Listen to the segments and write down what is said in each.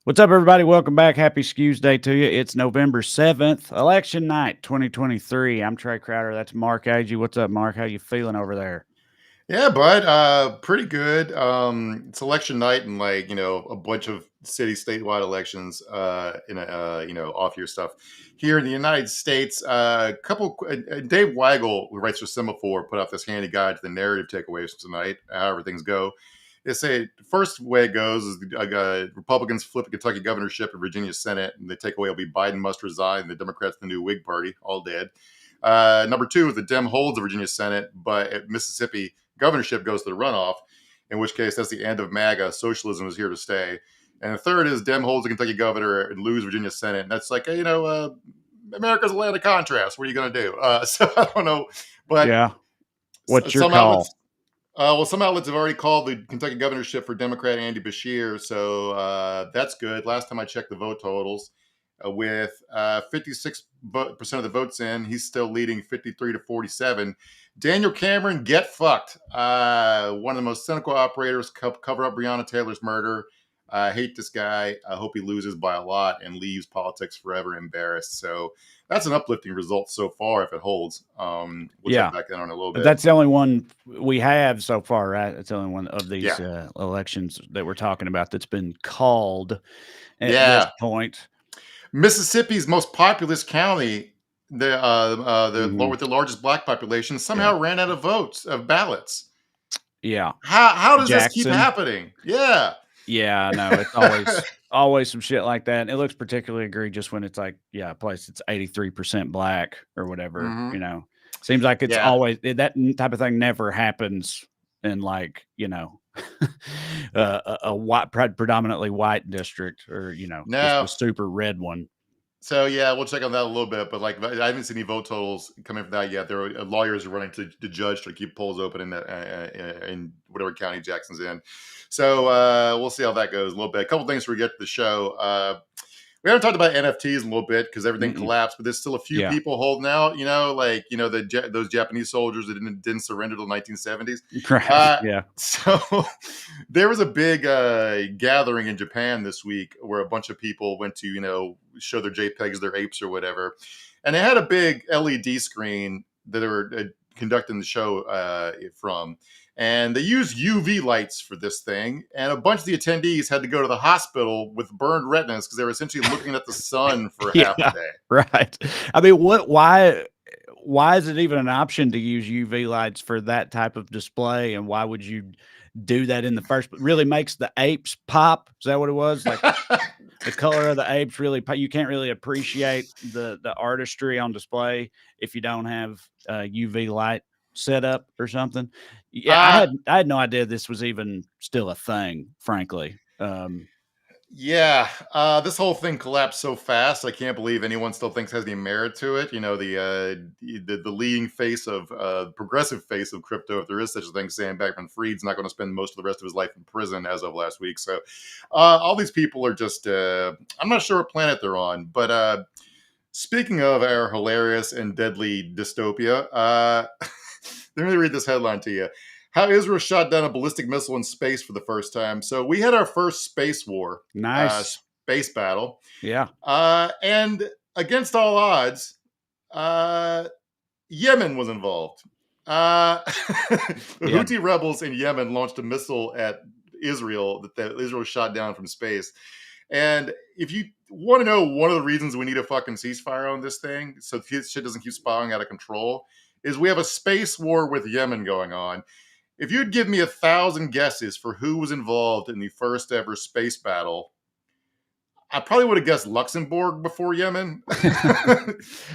What's up, everybody? Welcome back. Happy Skews Day to you. It's November 7th, election night, 2023. I'm Trey Crowder. That's Mark Agee. What's up, Mark? How you feeling over there? Yeah, bud. Pretty good. It's election night and a bunch of city statewide elections off year stuff. Here in the United States, Dave Weigel, who writes for Semaphore, put out this handy guide to the narrative takeaways from tonight, however things go. They say the first way it goes is Republicans flip the Kentucky governorship and Virginia Senate, and the takeaway will be Biden must resign, the Democrats the new Whig party, all dead. Number two is the Dem holds the Virginia Senate, but at Mississippi governorship goes to the runoff, in which case that's the end of MAGA. Socialism is here to stay. And the third is Dem holds the Kentucky governor and lose Virginia Senate. And that's like, America's a land of contrast. What are you going to do? So I don't know. But Yeah. What's your some call? some outlets have already called the Kentucky governorship for Democrat Andy Beshear. So that's good. Last time I checked the vote totals, with 56% of the votes in, he's still leading 53 to 47. Daniel Cameron, get fucked. One of the most cynical operators, cover up Breonna Taylor's murder. I hate this guy. I hope he loses by a lot and leaves politics forever embarrassed. So that's an uplifting result so far if it holds. We'll check back in on it a little bit. That's the only one we have so far, right? That's the only one of these elections that we're talking about that's been called at this point. Mississippi's most populous county, with the largest black population, somehow ran out of ballots. Yeah. How does this keep happening? Yeah. Yeah, I know. It's always some shit like that. And it looks particularly egregious when it's like, a place it's 83% black or whatever, Seems like it's always that type of thing never happens in a white, predominantly white district or, just a super red one. So we'll check on that a little bit, but I haven't seen any vote totals coming from that yet. There are lawyers running to judge to keep polls open in whatever county Jackson's in. So we'll see how that goes a little bit. A couple things before we get to the show. We haven't talked about NFTs a little bit because everything collapsed, but there's still a few people holding out. Those Japanese soldiers that didn't surrender till the 1970s. Right. So there was a big gathering in Japan this week where a bunch of people went to show their JPEGs, their apes or whatever, and they had a big LED screen that they were conducting the show from. And they used UV lights for this thing. And a bunch of the attendees had to go to the hospital with burned retinas because they were essentially looking at the sun for half a day. Right. I mean, why is it even an option to use UV lights for that type of display? And why would you do that in the first place? Really makes the apes pop? Is that what it was? Like the color of the apes really pop. You can't really appreciate the artistry on display if you don't have UV light set up or something. I had no idea this was even still a thing, frankly. This whole thing collapsed so fast. I can't believe anyone still thinks has any merit to it. The leading face of progressive face of crypto, if there is such a thing, Sam Bankman-Fried's not going to spend most of the rest of his life in prison as of last week. So all these people are just I'm not sure what planet they're on. But speaking of our hilarious and deadly dystopia, let me read this headline to you. How Israel shot down a ballistic missile in space for the first time. So we had our first space war. Nice. Space battle. Yeah. And against all odds, Yemen was involved. The Houthi rebels in Yemen launched a missile at Israel that Israel shot down from space. And if you want to know one of the reasons we need a fucking ceasefire on this thing, so this shit doesn't keep spiraling out of control, is we have a space war with Yemen going on. If you'd give me 1,000 guesses for who was involved in the first ever space battle, I probably would have guessed Luxembourg before Yemen.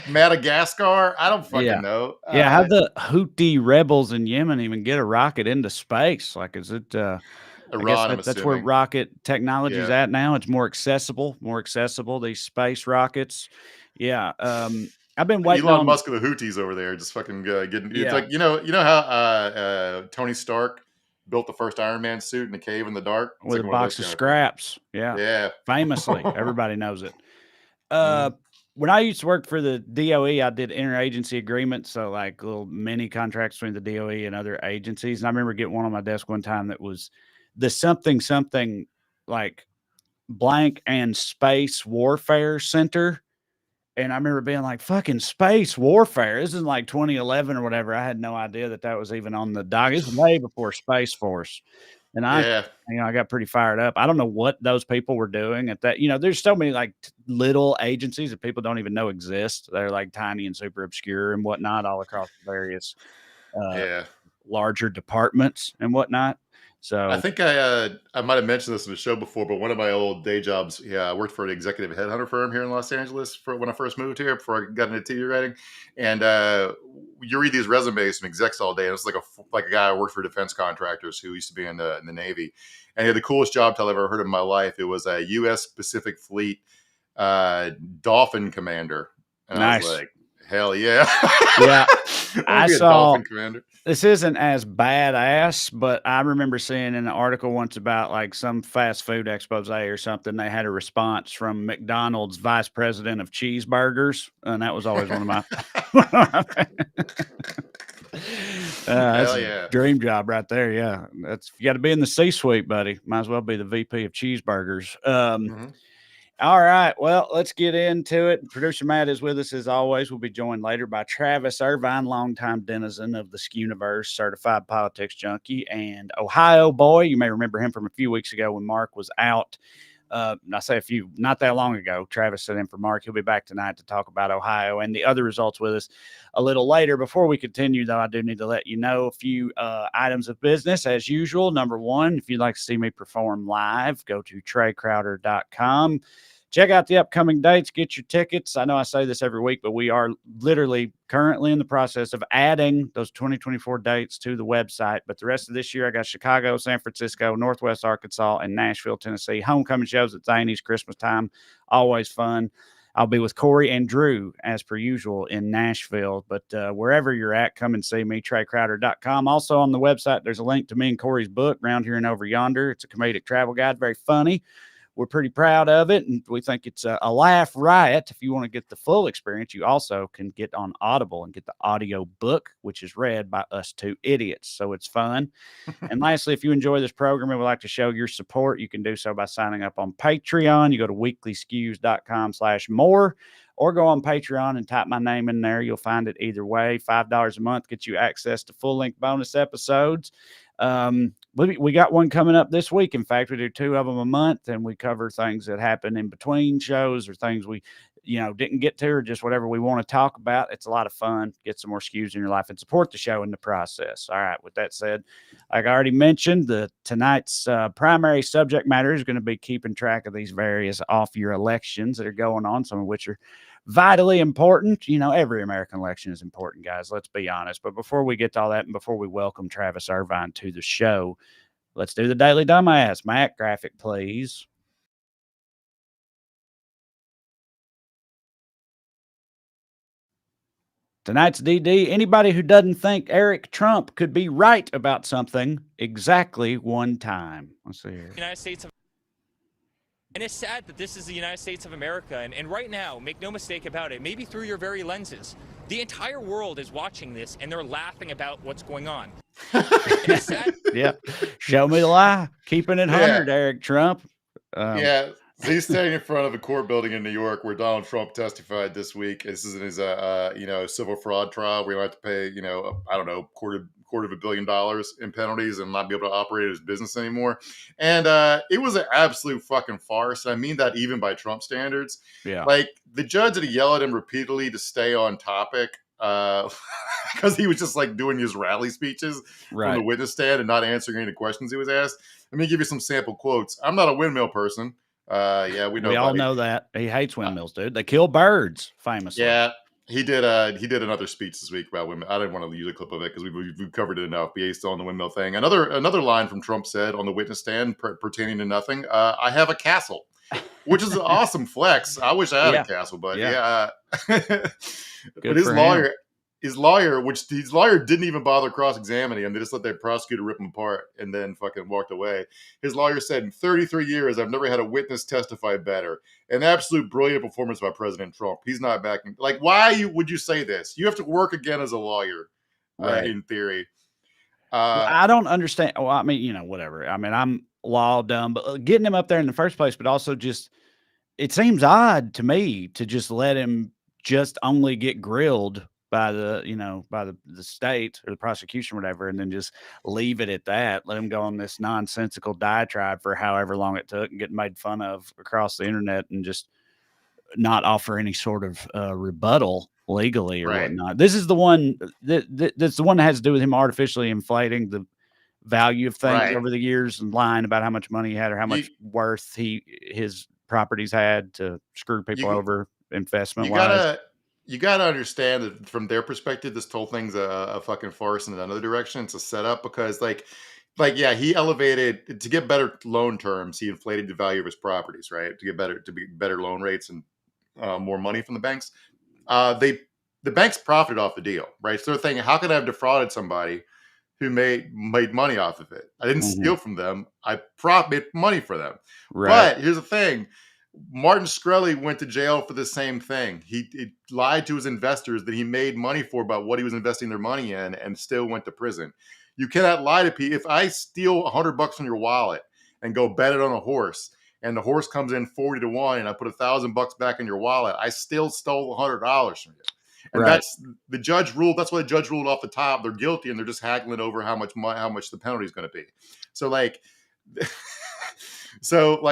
Madagascar? I don't fucking know. How'd the Houthi rebels in Yemen even get a rocket into space? Like, is it Iran? That's where rocket technology is at now. It's more accessible, these space rockets. I've been waiting Elon Musk of the Houthis over there, just fucking getting. It's like you know how Tony Stark built the first Iron Man suit in a cave in the dark with a box of scraps. Famously, everybody knows it. When I used to work for the DOE, I did interagency agreements, so like little mini contracts between the DOE and other agencies. And I remember getting one on my desk one time that was the something like blank and space warfare center. And I remember being like, fucking space warfare. This is like 2011 or whatever. I had no idea that that was even on the dock. It's way before Space Force. And Yeah. I got pretty fired up. I don't know what those people were doing at that. There's so many like little agencies that people don't even know exist. They're like tiny and super obscure and whatnot all across various uh, Yeah. larger departments and whatnot. I So think I might have mentioned this in the show before, but one of my old day jobs, yeah, I worked for an executive headhunter firm here in Los Angeles for when I first moved here before I got into TV writing. And you read these resumes from execs all day, and it's like a guy who worked for defense contractors who used to be in the Navy, and he had the coolest job title I've ever heard in my life. It was a U.S. Pacific Fleet Dolphin Commander, and I was nice. like, hell yeah, Yeah. I want I to be a saw Dolphin Commander. this isn't as badass, but I remember seeing in an article once about like some fast food expose or something. They had a response from McDonald's vice president of cheeseburgers, and that was always one of my. That's Hell a yeah. dream job right there. Yeah, that's you got to be in the C-suite, buddy. Might as well be the VP of cheeseburgers. Mhm. All right. Well, let's get into it. Producer Matt is with us as always. We'll be joined later by Travis Irvine, longtime denizen of the Skewniverse, certified politics junkie, and Ohio boy. You may remember him from a few weeks ago when Mark was out. I say a few, not that long ago. Travis sat in for Mark. He'll be back tonight to talk about Ohio and the other results with us a little later. Before we continue, though, I do need to let you know a few items of business as usual. Number one, if you'd like to see me perform live, go to TreyCrowder.com. Check out the upcoming dates, get your tickets. I know I say this every week, but we are literally currently in the process of adding those 2024 dates to the website. But the rest of this year, I got Chicago, San Francisco, Northwest Arkansas, and Nashville, Tennessee. Homecoming shows at Zany's, Christmas time, always fun. I'll be with Corey and Drew, as per usual, in Nashville. But wherever you're at, come and see me, TreyCrowder.com. Also on the website, there's a link to me and Corey's book, Round Here and Over Yonder. It's a comedic travel guide, very funny. We're pretty proud of it, and we think it's a laugh riot. If you want to get the full experience, you also can get on Audible and get the audio book, which is read by us two idiots. So it's fun. And lastly, if you enjoy this program and would like to show your support, you can do so by signing up on Patreon. You go to weeklyskews.com/more or go on Patreon and type my name in there. You'll find it either way. $5 a month gets you access to full-length bonus episodes. We got one coming up this week. In fact, we do two of them a month, and we cover things that happen in between shows or things we didn't get to, or just whatever we want to talk about. It's a lot of fun. Get some more Skews in your life and support the show in the process. All right. With that said, like I already mentioned, tonight's primary subject matter is going to be keeping track of these various off-year elections that are going on, some of which are vitally important. Every American election is important, guys. Let's be honest. But before we get to all that, and before we welcome Travis Irvine to the show, let's do the Daily Dumbass. Matt, graphic, please. Tonight's DD, anybody who doesn't think Eric Trump could be right about something exactly one time. Let's see here. United States of And it's sad that this is the United States of America. And right now, make no mistake about it, maybe through your very lenses, the entire world is watching this and they're laughing about what's going on. And it's sad. Yeah. Show me the lie. Keeping it 100, Eric Trump. Yeah. So he's standing in front of a court building in New York where Donald Trump testified this week. This is in his, civil fraud trial where he might have to pay, I don't know, quarter of $1 billion in penalties and not be able to operate his business anymore. And it was an absolute fucking farce. I mean that even by Trump standards. Yeah. Like the judge had to yell at him repeatedly to stay on topic because he was just like doing his rally speeches from the witness stand and not answering any questions he was asked. Let me give you some sample quotes. I'm not a windmill person. Yeah, we know. We all know that he hates windmills, dude. They kill birds, famously. Yeah, he did. He did another speech this week about women. I didn't want to use a clip of it because we've covered it enough. Based on the windmill thing, another line from Trump said on the witness stand pertaining to nothing. I have a castle, which is an awesome flex. I wish I had a castle, but but his lawyer didn't even bother cross-examining him. They just let their prosecutor rip him apart and then fucking walked away. His lawyer said, in 33 years, I've never had a witness testify better. An absolute brilliant performance by President Trump. He's not backing. Like, why would you say this? You have to work again as a lawyer, in theory. I don't understand. Well, I mean, whatever. I mean, law done, but getting him up there in the first place, but also just it seems odd to me to just let him just only get grilled by the state or the prosecution or whatever, and then just leave it at that. Let him go on this nonsensical diatribe for however long it took and get made fun of across the internet and just not offer any sort of rebuttal legally or Right. whatnot. This is the one that's the one that has to do with him artificially inflating the value of things Right. over the years and lying about how much money he had or how much worth his properties had to screw people You over investment you wise. gotta understand that from their perspective, this whole thing's a fucking farce in another direction. It's a setup because yeah, he elevated to get better loan terms. He inflated the value of his properties, right, to be better loan rates and more money from the banks. The banks profited off the deal, right? So they're thinking, how could I have defrauded somebody who made money off of it? I didn't Mhm. steal from them. I made money for them. Right. But here's the thing. Martin Shkreli went to jail for the same thing. He lied to his investors that he made money for about what he was investing their money in and still went to prison. You cannot lie to people. If I steal $100 from your wallet and go bet it on a horse and the horse comes in 40-1 and I put $1,000 back in your wallet, I still stole $100 from you. And Right. that's the judge ruled. That's why the judge ruled off the top. They're guilty and they're just haggling over how much the penalty is going to be. So like,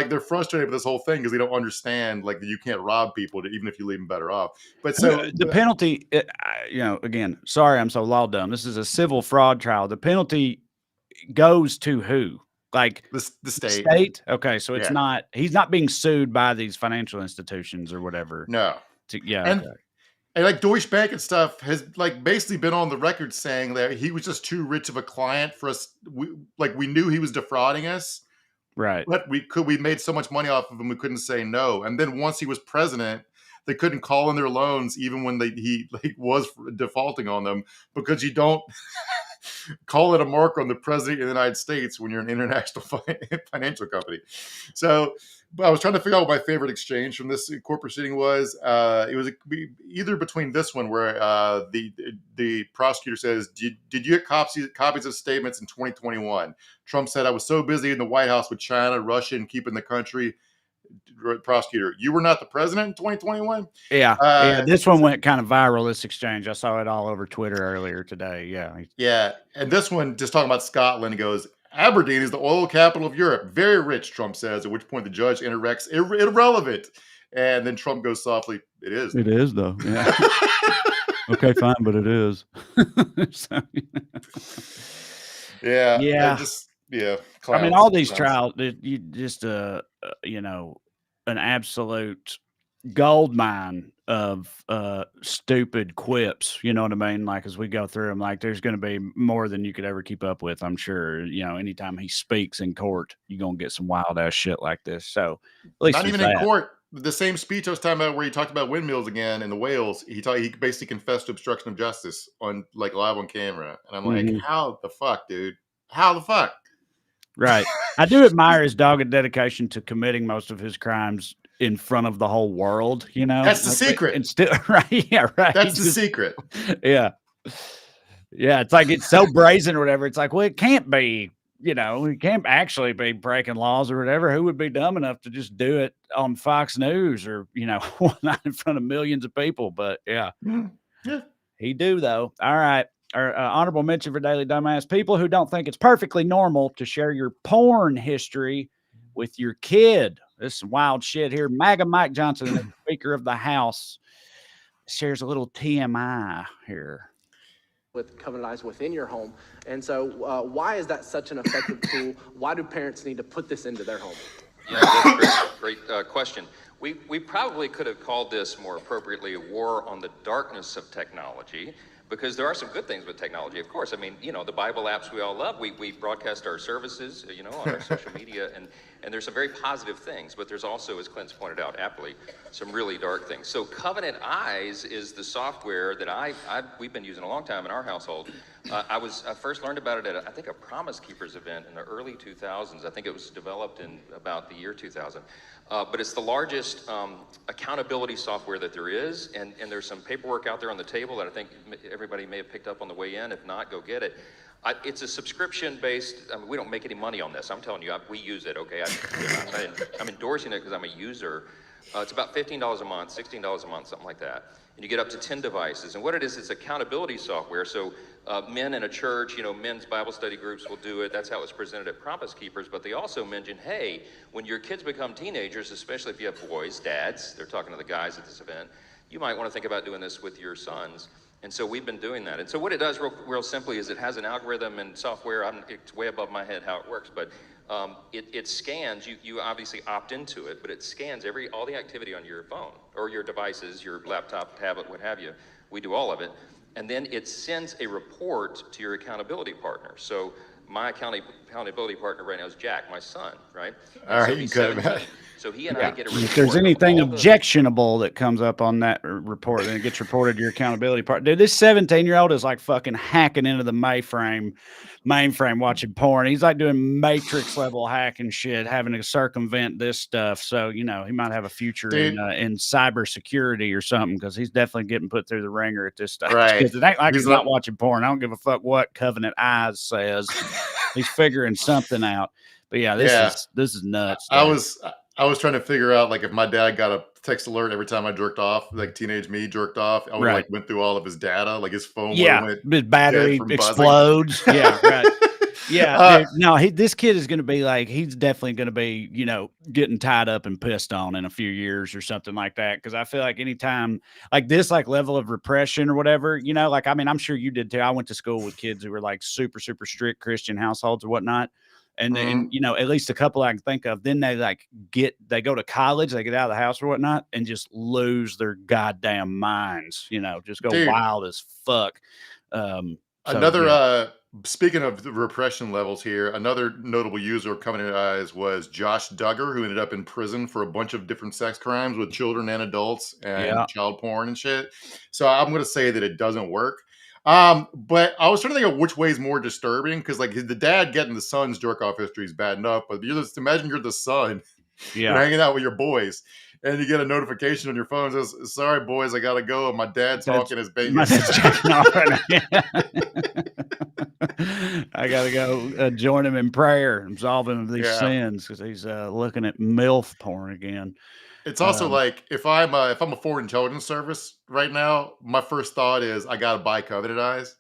they're frustrated with this whole thing because they don't understand that you can't rob people even if you leave them better off. But The penalty, again, sorry, I'm so law dumb. This is a civil fraud trial. The penalty goes to who? Like the state. state? Okay, so it's Yeah. not. He's not being sued by these financial institutions or whatever. No. Okay. And like Deutsche Bank and stuff has basically been on the record saying that he was just too rich of a client for us. We knew he was defrauding us, Right. but we made so much money off of him we couldn't say no. And then once he was president, they couldn't call in their loans even when he was defaulting on them, because you don't call it a mark on the president of the United States when you're an international financial company. So I was trying to figure out what my favorite exchange from this court proceeding was. It was either between this one where the prosecutor says, did you get copies of statements in 2021? Trump said, I was so busy in the White House with China, Russia, and keeping the country. Prosecutor, you were not the president in 2021? Yeah. This one went kind of viral, this exchange. I saw it all over Twitter earlier today. Yeah. Yeah. And this one, just talking about Scotland, goes, Aberdeen is the oil capital of Europe. Very rich, Trump says, at which point the judge interjects, irrelevant. And then Trump goes softly, it is. It is, though. Yeah. Okay, fine, but it is. So, yeah. Yeah. I mean, all these trials, you just, an absolute gold mine of stupid quips. You know what I mean? Like, as we go through them, like, there's going to be more than you could ever keep up with, I'm sure. Anytime he speaks in court, you're going to get some wild ass shit like this. So, at least not even in court. The same speech I was talking about where he talked about windmills again in the Wales, he basically confessed to obstruction of justice on live on camera. And I'm like, how the fuck, dude? How the fuck? Right. I do admire his dogged dedication to committing most of his crimes in front of the whole world, That's the secret. And still, right? Yeah, right. That's the secret. Yeah. Yeah. It's like, it's so brazen or whatever. It's like, well, it can't be, he can't actually be breaking laws or whatever. Who would be dumb enough to just do it on Fox News or, not in front of millions of people? But yeah. He do, though. All right. Our honorable mention for Daily Dumbass: people who don't think it's perfectly normal to share your porn history with your kid. This is some wild shit here. MAGA Mike Johnson, the Speaker of the House, shares a little TMI here. With covenant eyes within your home. And so why is that such an effective tool? Why do parents need to put this into their home? Yeah, that's great question. We probably could have called this more appropriately a war on the darkness of technology, because there are some good things with technology, of course. I mean, the Bible apps we all love. We broadcast our services, on our social media, and there's some very positive things, but there's also, as Clint's pointed out aptly, some really dark things. So Covenant Eyes is the software that we've been using a long time in our household. I first learned about it at, I think, a Promise Keepers event in the early 2000s. I think it was developed in about the year 2000. But it's the largest accountability software that there is, and there's some paperwork out there on the table that I think everybody may have picked up on the way in. If not, go get it. It's a subscription-based. I mean, we don't make any money on this. I'm telling you, we use it. Okay, I'm endorsing it because I'm a user. It's about $15 a month, $16 a month, something like that. And you get up to 10 devices. And what it is, it's accountability software. So men in a church, men's Bible study groups will do it. That's how it's presented at Promise Keepers. But they also mention, hey, when your kids become teenagers, especially if you have boys, dads, they're talking to the guys at this event, you might want to think about doing this with your sons. And so we've been doing that. And so what it does real simply is it has an algorithm and software. It's way above my head how it works, but it scans, you obviously opt into it, but it scans all the activity on your phone or your devices, your laptop, tablet, what have you. We do all of it. And then it sends a report to your accountability partner. So my accountability partner right now is Jack, my son, right? All right, you cut him out. So he and I get a report. If there's anything objectionable that comes up on that report, then it gets reported to your accountability part. Dude, this 17-year-old is like fucking hacking into the mainframe watching porn. He's like doing Matrix level hacking shit, having to circumvent this stuff. So, he might have a future in cybersecurity or something, because he's definitely getting put through the ringer at this stage. Right. It ain't like he's not watching porn. I don't give a fuck what Covenant Eyes says. He's figuring something out. But yeah, this is nuts. I was trying to figure out, like, if my dad got a text alert every time I jerked off, like teenage me jerked off, I would went through all of his data, like his phone. His battery explodes. Yeah, right. Yeah, dude, no, this kid is going to be like, he's definitely going to be, getting tied up and pissed on in a few years or something like that. Because I feel like anytime like this, like level of repression or whatever, I'm sure you did too. I went to school with kids who were like super, super strict Christian households or whatnot. And then, at least a couple I can think of, then they they go to college, they get out of the house or whatnot and just lose their goddamn minds, just go wild as fuck. Speaking of the repression levels here, another notable user coming to eyes was Josh Duggar, who ended up in prison for a bunch of different sex crimes with children and adults and child porn and shit. So I'm going to say that it doesn't work. But I was trying to think of which way is more disturbing, because like the dad getting the son's jerk off history is bad enough, but imagine you're the son, you're hanging out with your boys, and you get a notification on your phone that says, "Sorry boys, I gotta go. And my dad's talking his baby." My dad's checking off right now. I gotta go join him in prayer and absolve him of these sins, because he's looking at MILF porn again. It's also like if I'm a foreign intelligence service right now, my first thought is I gotta buy Covenant Eyes.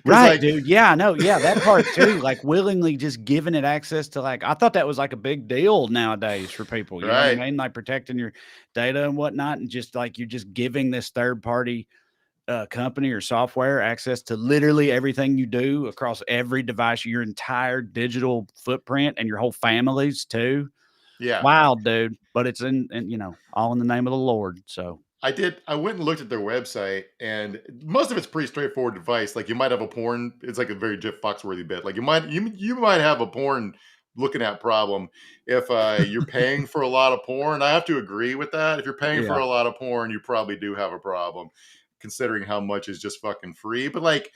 Right, dude. Yeah, I know. Yeah, that part too. Like willingly just giving it access to, like, I thought that was like a big deal nowadays for people. You know what I mean? Like protecting your data and whatnot, and just like you're just giving this third party company or software access to literally everything you do across every device, your entire digital footprint, and your whole families too. Yeah. Wild, dude. But it's in all in the name of the Lord. So I went and looked at their website, and most of it's pretty straightforward device. Like you might have a porn. It's like a very Jeff Foxworthy bit. Like you might have a porn looking at problem if you're paying for a lot of porn. I have to agree with that. If you're paying for a lot of porn, you probably do have a problem, considering how much is just fucking free. But like,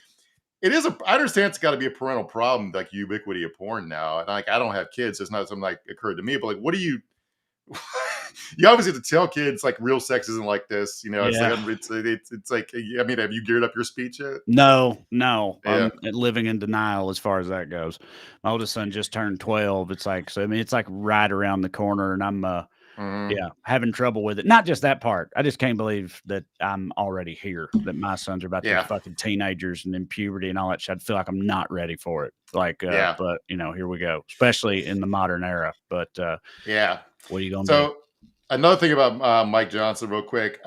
I understand it's got to be a parental problem, like ubiquity of porn now. And like, I don't have kids, so it's not something like occurred to me. But like, what do you? You obviously have to tell kids like real sex isn't like this. It's like, I mean, have you geared up your speech yet? No. I'm living in denial as far as that goes. My oldest son just turned 12. It's like, so I mean, it's like right around the corner, and I'm having trouble with it. Not just that part. I just can't believe that I'm already here, that my sons are about to be fucking teenagers and in puberty and all that shit. I feel like I'm not ready for it. Like, but here we go, especially in the modern era. But what are you going to do? Another thing about Mike Johnson, real quick,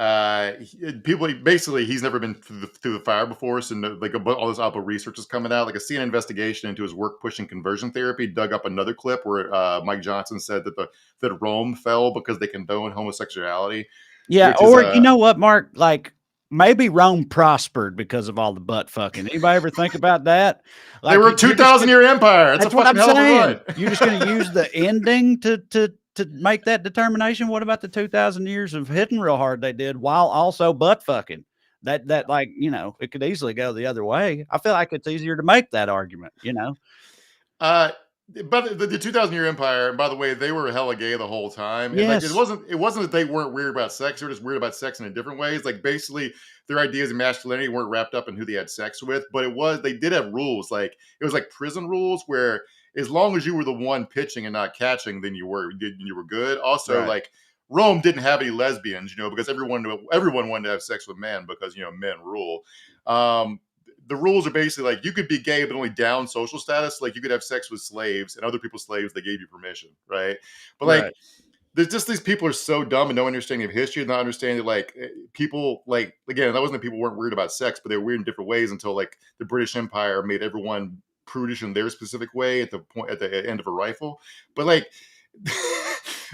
he's never been through the fire before. So like all this Apple research is coming out. Like a CNN investigation into his work pushing conversion therapy dug up another clip where Mike Johnson said that Rome fell because they condone homosexuality. Yeah, or you know what, Mark? Like maybe Rome prospered because of all the butt fucking. Anybody ever think about that? Like, they were a 2,000-year empire. That's what I'm saying. You're just going to use the ending to make that determination. What about the 2,000 years of hitting real hard they did while also butt fucking? That like, it could easily go the other way. I feel like it's easier to make that argument, But the 2,000-year empire, and by the way, they were hella gay the whole time. And like it Yes. wasn't that they weren't weird about sex, they were just weird about sex in different ways. Like basically their ideas of masculinity weren't wrapped up in who they had sex with, but they did have rules. Like it was like prison rules where as long as you were the one pitching and not catching, then you were good. Also, Right. like Rome didn't have any lesbians, because everyone wanted to have sex with men because men rule. The rules are basically like you could be gay but only down social status. Like you could have sex with slaves and other people's slaves. They gave you permission, right? But like, Right. there's just these people are so dumb and no understanding of history, not understanding like people like again. That wasn't that people weren't weird about sex, but they were weird in different ways until like the British Empire made everyone prudish in their specific way at the end of a rifle. But like.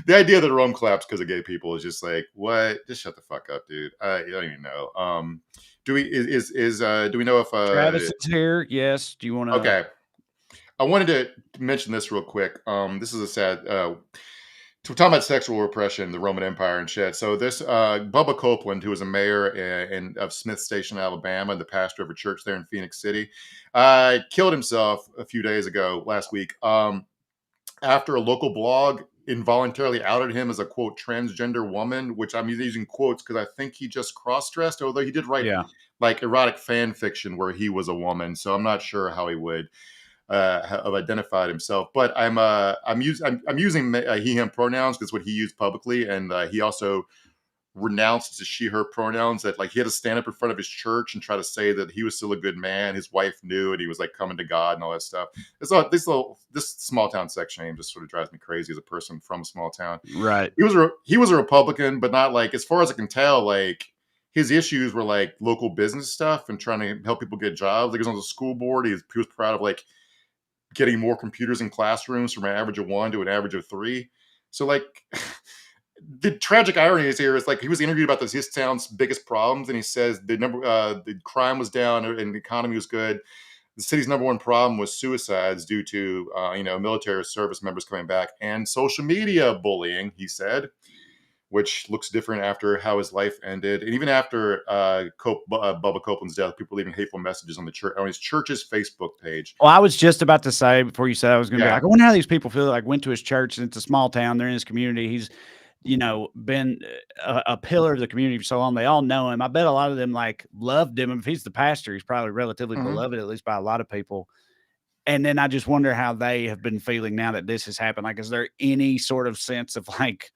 The idea that Rome collapsed because of gay people is just like what? Just shut the fuck up, dude. I don't even know. Do we do we know if Travis is here? Yes. Do you want to? okay? I wanted to mention this real quick. This is a sad. So we're talking about sexual repression, the Roman Empire and shit. So this Bubba Copeland, who was a mayor of Smith Station, Alabama, the pastor of a church there in Phoenix City, killed himself a few days ago, last week, after a local blog involuntarily outed him as a quote transgender woman, which I'm using quotes because I think he just cross-dressed, although he did write like erotic fan fiction where he was a woman. So I'm not sure how he would have identified himself. But I'm using he/him pronouns because what he used publicly, and he also renounced to she/her pronouns. That like he had to stand up in front of his church and try to say that he was still a good man. His wife knew, and he was like coming to God and all that stuff. This small town sex shame just sort of drives me crazy as a person from a small town. Right. He was a Republican, but not like as far as I can tell, like his issues were like local business stuff and trying to help people get jobs. Like he was on the school board. He was proud of like getting more computers in classrooms from an average of 1 to an average of 3. So like. The tragic irony is here is like he was interviewed about his town's biggest problems, and he says the crime was down and the economy was good. The city's number one problem was suicides due to military service members coming back and social media bullying. He said, which looks different after how his life ended, and even after Bubba Copeland's death, people leaving hateful messages on his church's Facebook page. Well, I was just about to say before you said I was going to be like, I wonder how these people feel. Like went to his church, and it's a small town. They're in his community. He's been a pillar of the community for so long. They all know him. I bet a lot of them like loved him. If he's the pastor, he's probably relatively beloved, at least by a lot of people. And then I just wonder how they have been feeling now that this has happened. Like, is there any sort of sense of like,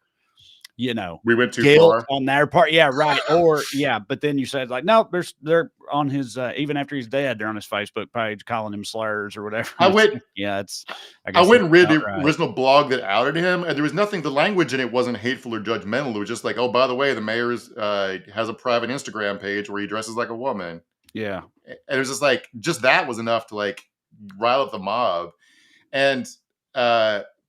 we went too guilt far on their part? Yeah, right. Or but then you said like, no, they're on his even after he's dead, they're on his Facebook page calling him slurs or whatever. I went and read the original blog that outed him, and there was nothing. The language in it wasn't hateful or judgmental. It was just like, oh, by the way, the mayor has a private Instagram page where he dresses like a woman. Yeah, and it was just like that was enough to like rile up the mob. And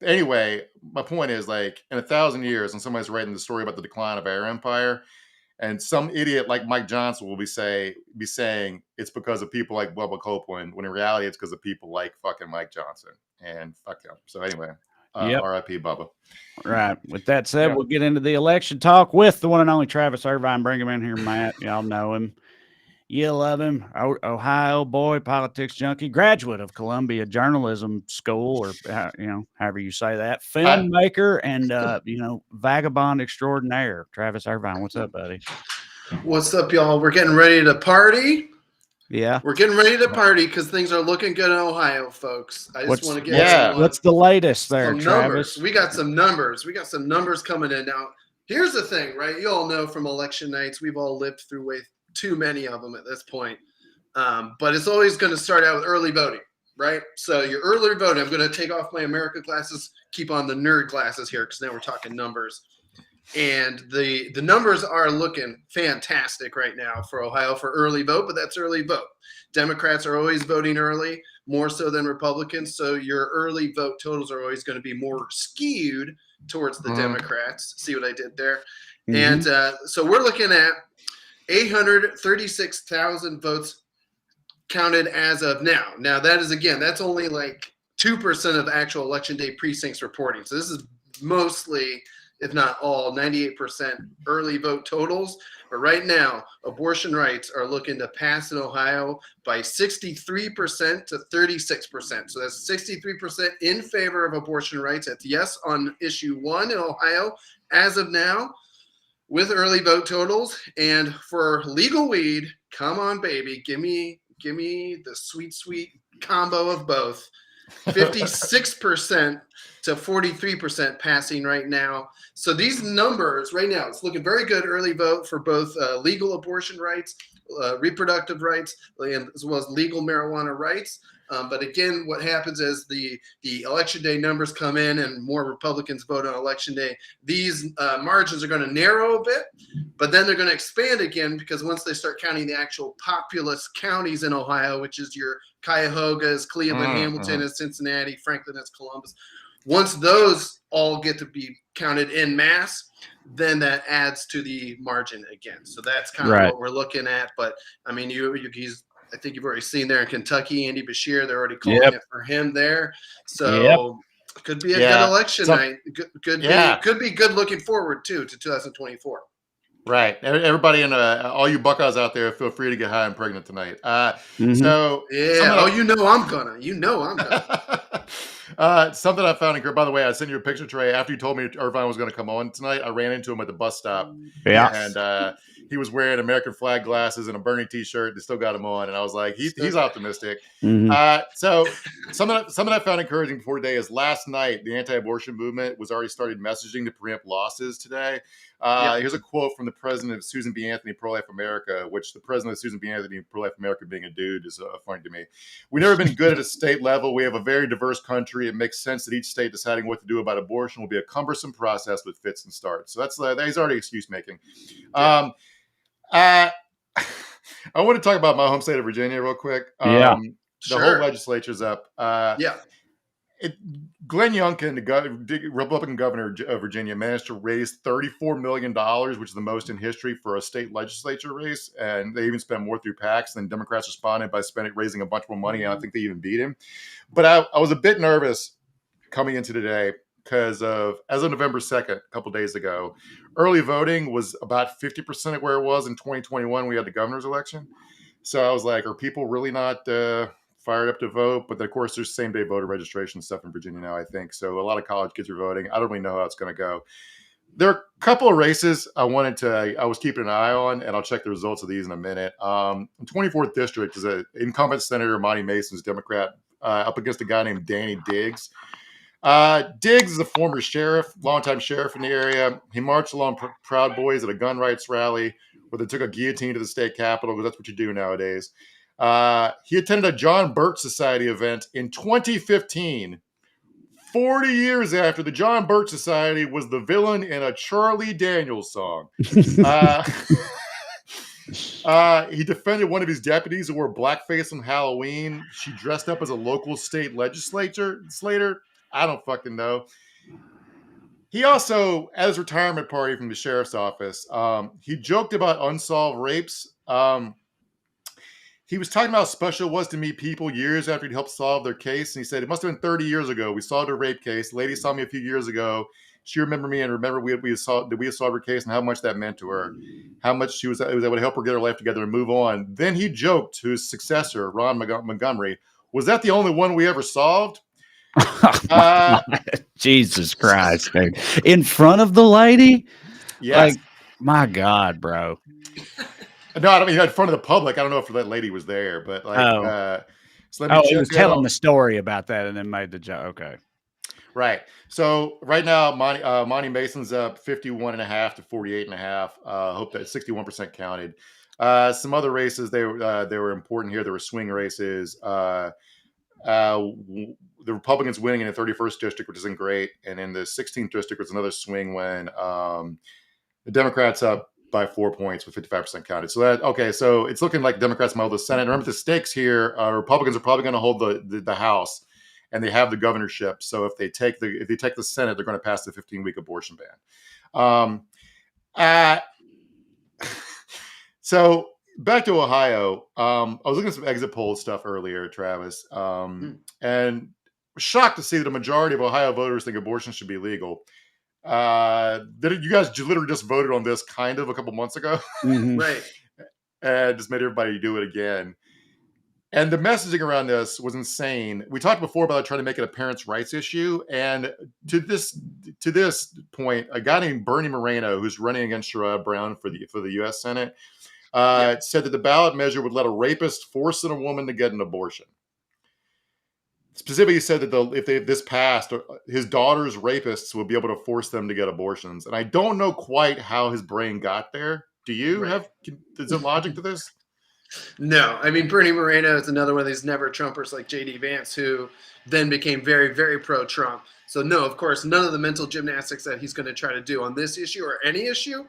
anyway, my point is like in 1,000 years, when somebody's writing the story about the decline of our empire, and some idiot like Mike Johnson will be saying it's because of people like Bubba Copeland, when in reality it's because of people like fucking Mike Johnson and fuck him. So anyway, R.I.P. Bubba. Right. With that said, we'll get into the election talk with the one and only Travis Irvine. Bring him in here, Matt. Y'all know him. You love him. Ohio boy, politics junkie, graduate of Columbia Journalism School, or however you say that, filmmaker and vagabond extraordinaire. Travis Irvine, what's up, buddy? What's up, y'all? We're getting ready to party. Yeah, we're getting ready to party because things are looking good in Ohio, folks. I just want to get what's the latest there, Travis? We got some numbers. We got some numbers coming in now. Here's the thing, right? You all know from election nights, we've all lived through way too many of them at this point. But it's always going to start out with early voting, right? So your early voting, I'm going to take off my America glasses, keep on the nerd glasses here because now we're talking numbers. And the numbers are looking fantastic right now for Ohio for early vote, but that's early vote. Democrats are always voting early, more so than Republicans. So your early vote totals are always going to be more skewed towards the Democrats. See what I did there? And so we're looking at 836,000 votes counted as of now. Now, that is, again, that's only like 2% of actual election day precincts reporting. So this is mostly if not all, 98% early vote totals. But right now, abortion rights are looking to pass in Ohio by 63% to 36%. So that's 63% in favor of abortion rights. That's yes on issue 1 in Ohio as of now, with early vote totals. And for legal weed, come on, baby, give me the sweet combo of both. 56% to 43% passing right now. So these numbers right now, it's looking very good early vote for both legal abortion rights, reproductive rights, as well as legal marijuana rights. But again, what happens is the election day numbers come in and more Republicans vote on election day. These margins are going to narrow a bit, but then they're going to expand again, because once they start counting the actual populous counties in Ohio, which is your Cuyahogas, Cleveland, Hamilton, and Cincinnati, Franklin, and Columbus. Once those all get to be counted in mass, then that adds to the margin again. So that's kind of what we're looking at. But I mean, I think you've already seen there in Kentucky, Andy Bashir, they're already calling it for him there. So could be a good election night. Could be good looking forward too to 2024. Right. Everybody all you Buckeyes out there, feel free to get high and pregnant tonight. So I'm gonna. Something I found incredible. By the way, I sent you a picture, Trey. After you told me Irvine was going to come on tonight, I ran into him at the bus stop. Yeah. And he was wearing American flag glasses and a Bernie t-shirt. They still got him on. And I was like, he's optimistic. So something I found encouraging before today is last night, the anti-abortion movement was already started messaging to preempt losses today. Here's a quote from the president of Susan B. Anthony Pro-Life America, which the president of Susan B. Anthony Pro-Life America being a dude is funny to me. We've never been good at a state level. We have a very diverse country. It makes sense that each state deciding what to do about abortion will be a cumbersome process with fits and starts. So that's he's already excuse making. I want to talk about my home state of Virginia real quick. The whole legislature's up. Glenn Youngkin, the Republican governor of Virginia, managed to raise $34 million, which is the most in history for a state legislature race. And they even spent more through PACs than Democrats responded by raising a bunch more money. And I think they even beat him. But I was a bit nervous coming into today because as of November 2nd, a couple days ago, early voting was about 50% of where it was in 2021. We had the governor's election. So I was like, are people really not fired up to vote? But then, of course, there's same day voter registration stuff in Virginia now, I think. So a lot of college kids are voting. I don't really know how it's going to go. There are a couple of races I was keeping an eye on, and I'll check the results of these in a minute. 24th district is an incumbent Senator Monty Mason's Democrat up against a guy named Danny Diggs. Diggs is a former sheriff, longtime sheriff in the area. He marched along Proud Boys at a gun rights rally where they took a guillotine to the state capitol, because that's what you do nowadays. He attended a John Birch Society event in 2015, 40 years after the John Birch Society was the villain in a Charlie Daniels song. He defended one of his deputies who wore blackface on Halloween. She dressed up as a local state legislator. I don't fucking know. He also, at his retirement party from the sheriff's office, he joked about unsolved rapes. He was talking about how special it was to meet people years after he'd helped solve their case. And he said, it must have been 30 years ago. We solved a rape case. The lady saw me a few years ago. She remembered me and remembered we had solved her case and how much that meant to her, how much it was able to help her get her life together and move on. Then he joked to his successor, Ron Montgomery, was that the only one we ever solved? Jesus Christ, dude. In front of the lady? Yes. Like, my God, bro. No, I don't mean in front of the public. I don't know if that lady was there, but like, so he was telling the story about that and then made the joke. Okay. Right. So right now, Monty Mason's up 51.5 to 48.5. Hope that 61% counted. Some other races, they were important here. There were swing races. The Republicans winning in the 31st district, which isn't great. And in the 16th district was another swing when the Democrats up by 4 points with 55% counted. So it's looking like Democrats might hold the Senate. Remember the stakes here, Republicans are probably going to hold the House, and they have the governorship. So if they take the Senate, they're going to pass the 15-week abortion ban. So back to Ohio. I was looking at some exit poll stuff earlier, Travis, and was shocked to see that a majority of Ohio voters think abortion should be legal. You guys literally just voted on this kind of a couple months ago, Mhm. Right. and just made everybody do it again. And the messaging around this was insane. We talked before about trying to make it a parents' rights issue, and to this point, a guy named Bernie Moreno, who's running against Sherrod Brown for the U.S. Senate, said that the ballot measure would let a rapist force a woman to get an abortion. Specifically said that if this passed, his daughter's rapists will be able to force them to get abortions. And I don't know quite how his brain got there. Do you is there logic to this? No, I mean, Bernie Moreno is another one of these never Trumpers like J.D. Vance, who then became very, very pro-Trump. So no, of course, none of the mental gymnastics that he's going to try to do on this issue or any issue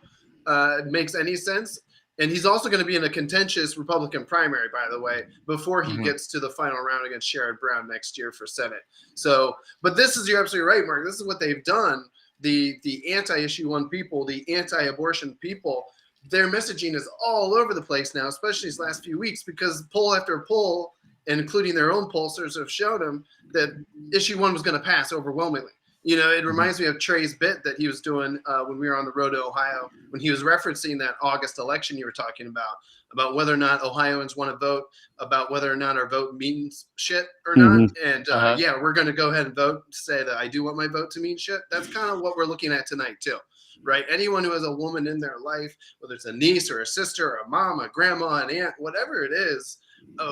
makes any sense. And he's also going to be in a contentious Republican primary, by the way, before he gets to the final round against Sherrod Brown next year for Senate. So, but this is, you're absolutely right, Mark. This is what they've done. The anti-issue one people, the anti-abortion people, their messaging is all over the place now, especially these last few weeks, because poll after poll, including their own pollsters, have shown them that issue 1 was going to pass overwhelmingly. You know, it reminds me of Trey's bit that he was doing when we were on the road to Ohio, when he was referencing that August election you were talking about whether or not Ohioans want to vote, about whether or not our vote means shit or not. And yeah, we're going to go ahead and vote, say that I do want my vote to mean shit. That's kind of what we're looking at tonight too. Right? Anyone who has a woman in their life, whether it's a niece or a sister or a mom, a grandma, an aunt, whatever it is,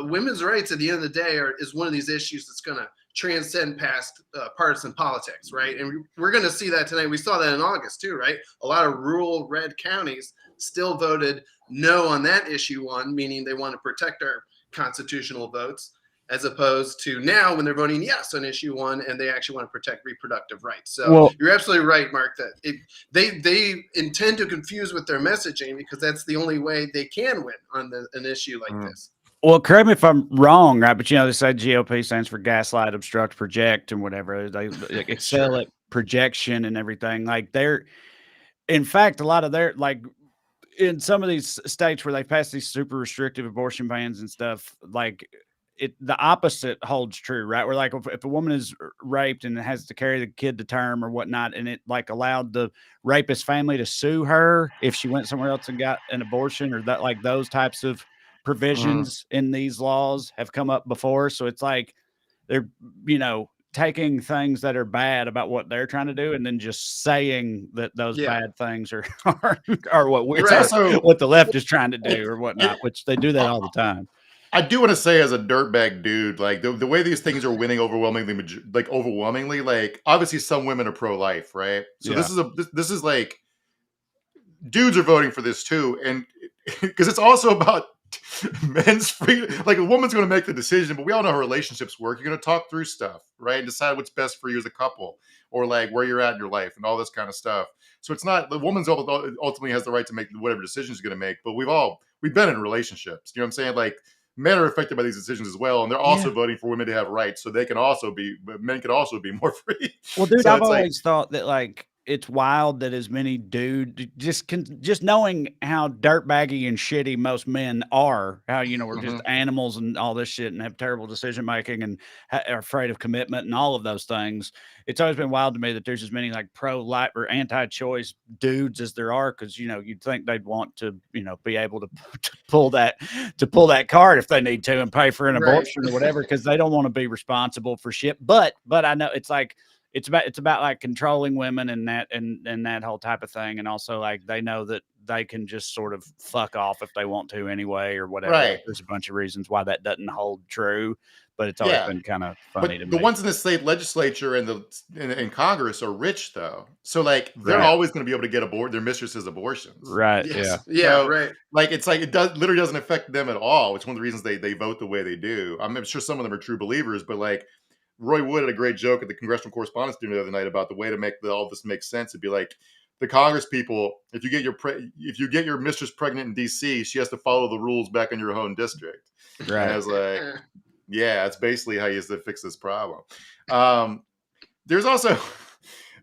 women's rights at the end of the day is one of these issues that's going to transcend past partisan politics, right? And we're going to see that tonight. We saw that in August too, right? A lot of rural red counties still voted no on that issue 1, meaning they want to protect our constitutional votes, as opposed to now when they're voting yes on issue 1 and they actually want to protect reproductive rights. So you're absolutely right, Mark, that they intend to confuse with their messaging because that's the only way they can win on an issue like this. Well, correct me if I'm wrong, right? But, you know, they say GOP stands for gaslight, obstruct, project, and whatever. They excel at projection and everything. Like in fact, a lot of like in some of these states where they pass these super restrictive abortion bans and stuff, like the opposite holds true, right? Where like if a woman is raped and has to carry the kid to term or whatnot, and it like allowed the rapist family to sue her if she went somewhere else and got an abortion, or that like those types of provisions in these laws have come up before. So it's like they're, you know, taking things that are bad about what they're trying to do and then just saying that those bad things are what what the left is trying to do or whatnot, which they do that all the time. I do want to say, as a dirtbag dude, like the way these things are winning overwhelmingly, like obviously some women are pro-life, right? So this is like dudes are voting for this too, and because it's also about men's freedom. Like a woman's going to make the decision, but we all know how relationships work. You're going to talk through stuff, right, and decide what's best for you as a couple, or like where you're at in your life and all this kind of stuff. So it's not the woman's ultimately has the right to make whatever decision she's going to make, but we've been in relationships. You know what I'm saying? Like men are affected by these decisions as well, and they're also voting for women to have rights, so men can also be more free. Well, dude, I've always thought that like it's wild that as many just knowing how dirtbaggy and shitty most men are, how, you know, we're just animals and all this shit and have terrible decision making and are afraid of commitment and all of those things. It's always been wild to me that there's as many like pro-life or anti-choice dudes as there are, because, you know, you'd think they'd want to, you know, be able to pull that card if they need to and pay for an abortion or whatever, because they don't want to be responsible for shit. But I know it's like it's about like controlling women and that whole type of thing, and also like they know that they can just sort of fuck off if they want to anyway or whatever. Right. There's a bunch of reasons why that doesn't hold true, but it's always been kind of funny to me. The ones in the state legislature and in Congress are rich though, so like they're always going to be able to get their mistresses abortions. Right. Yes. So, Right. Like it's like literally doesn't affect them at all. It's one of the reasons they vote the way they do. I'm sure some of them are true believers, but like Roy Wood had a great joke at the Congressional Correspondents' Dinner the other night about the way to make all this make sense. It'd be like the Congress people, if you get your mistress pregnant in D.C., she has to follow the rules back in your own district. Right. And I was like, yeah, that's basically how you have to fix this problem. There's also,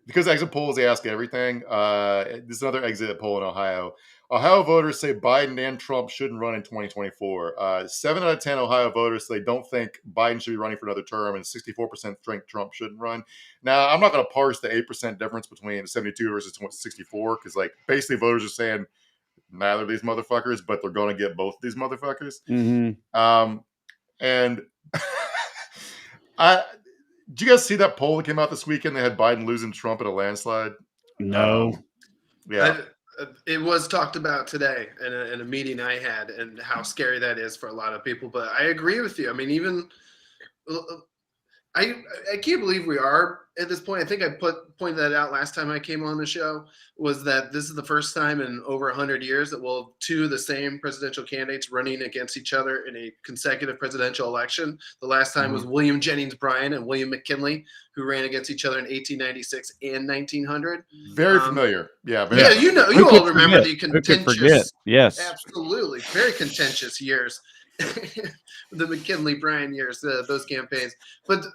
because exit polls, they ask everything. There's another exit poll in Ohio. Ohio voters say Biden and Trump shouldn't run in 2024. 7 out of 10 Ohio voters say they don't think Biden should be running for another term, and 64% think Trump shouldn't run. Now, I'm not going to parse the 8% difference between 72 versus 64 because, like, basically voters are saying neither of these motherfuckers, but they're going to get both of these motherfuckers. And did you guys see that poll that came out this weekend? They had Biden losing Trump in a landslide. No. Yeah. It was talked about today in a meeting I had, and how scary that is for a lot of people. But I agree with you. I mean, even I can't believe we are at this point. I think I pointed that out last time I came on the show, was that this is the first time in over 100 years that we'll have two of the same presidential candidates running against each other in a consecutive presidential election. The last time was William Jennings Bryan and William McKinley, who ran against each other in 1896 and 1900. Very familiar. Yeah. Yeah, you all remember the contentious. Yes. Absolutely. Very contentious years. The McKinley Bryan years, those campaigns. But,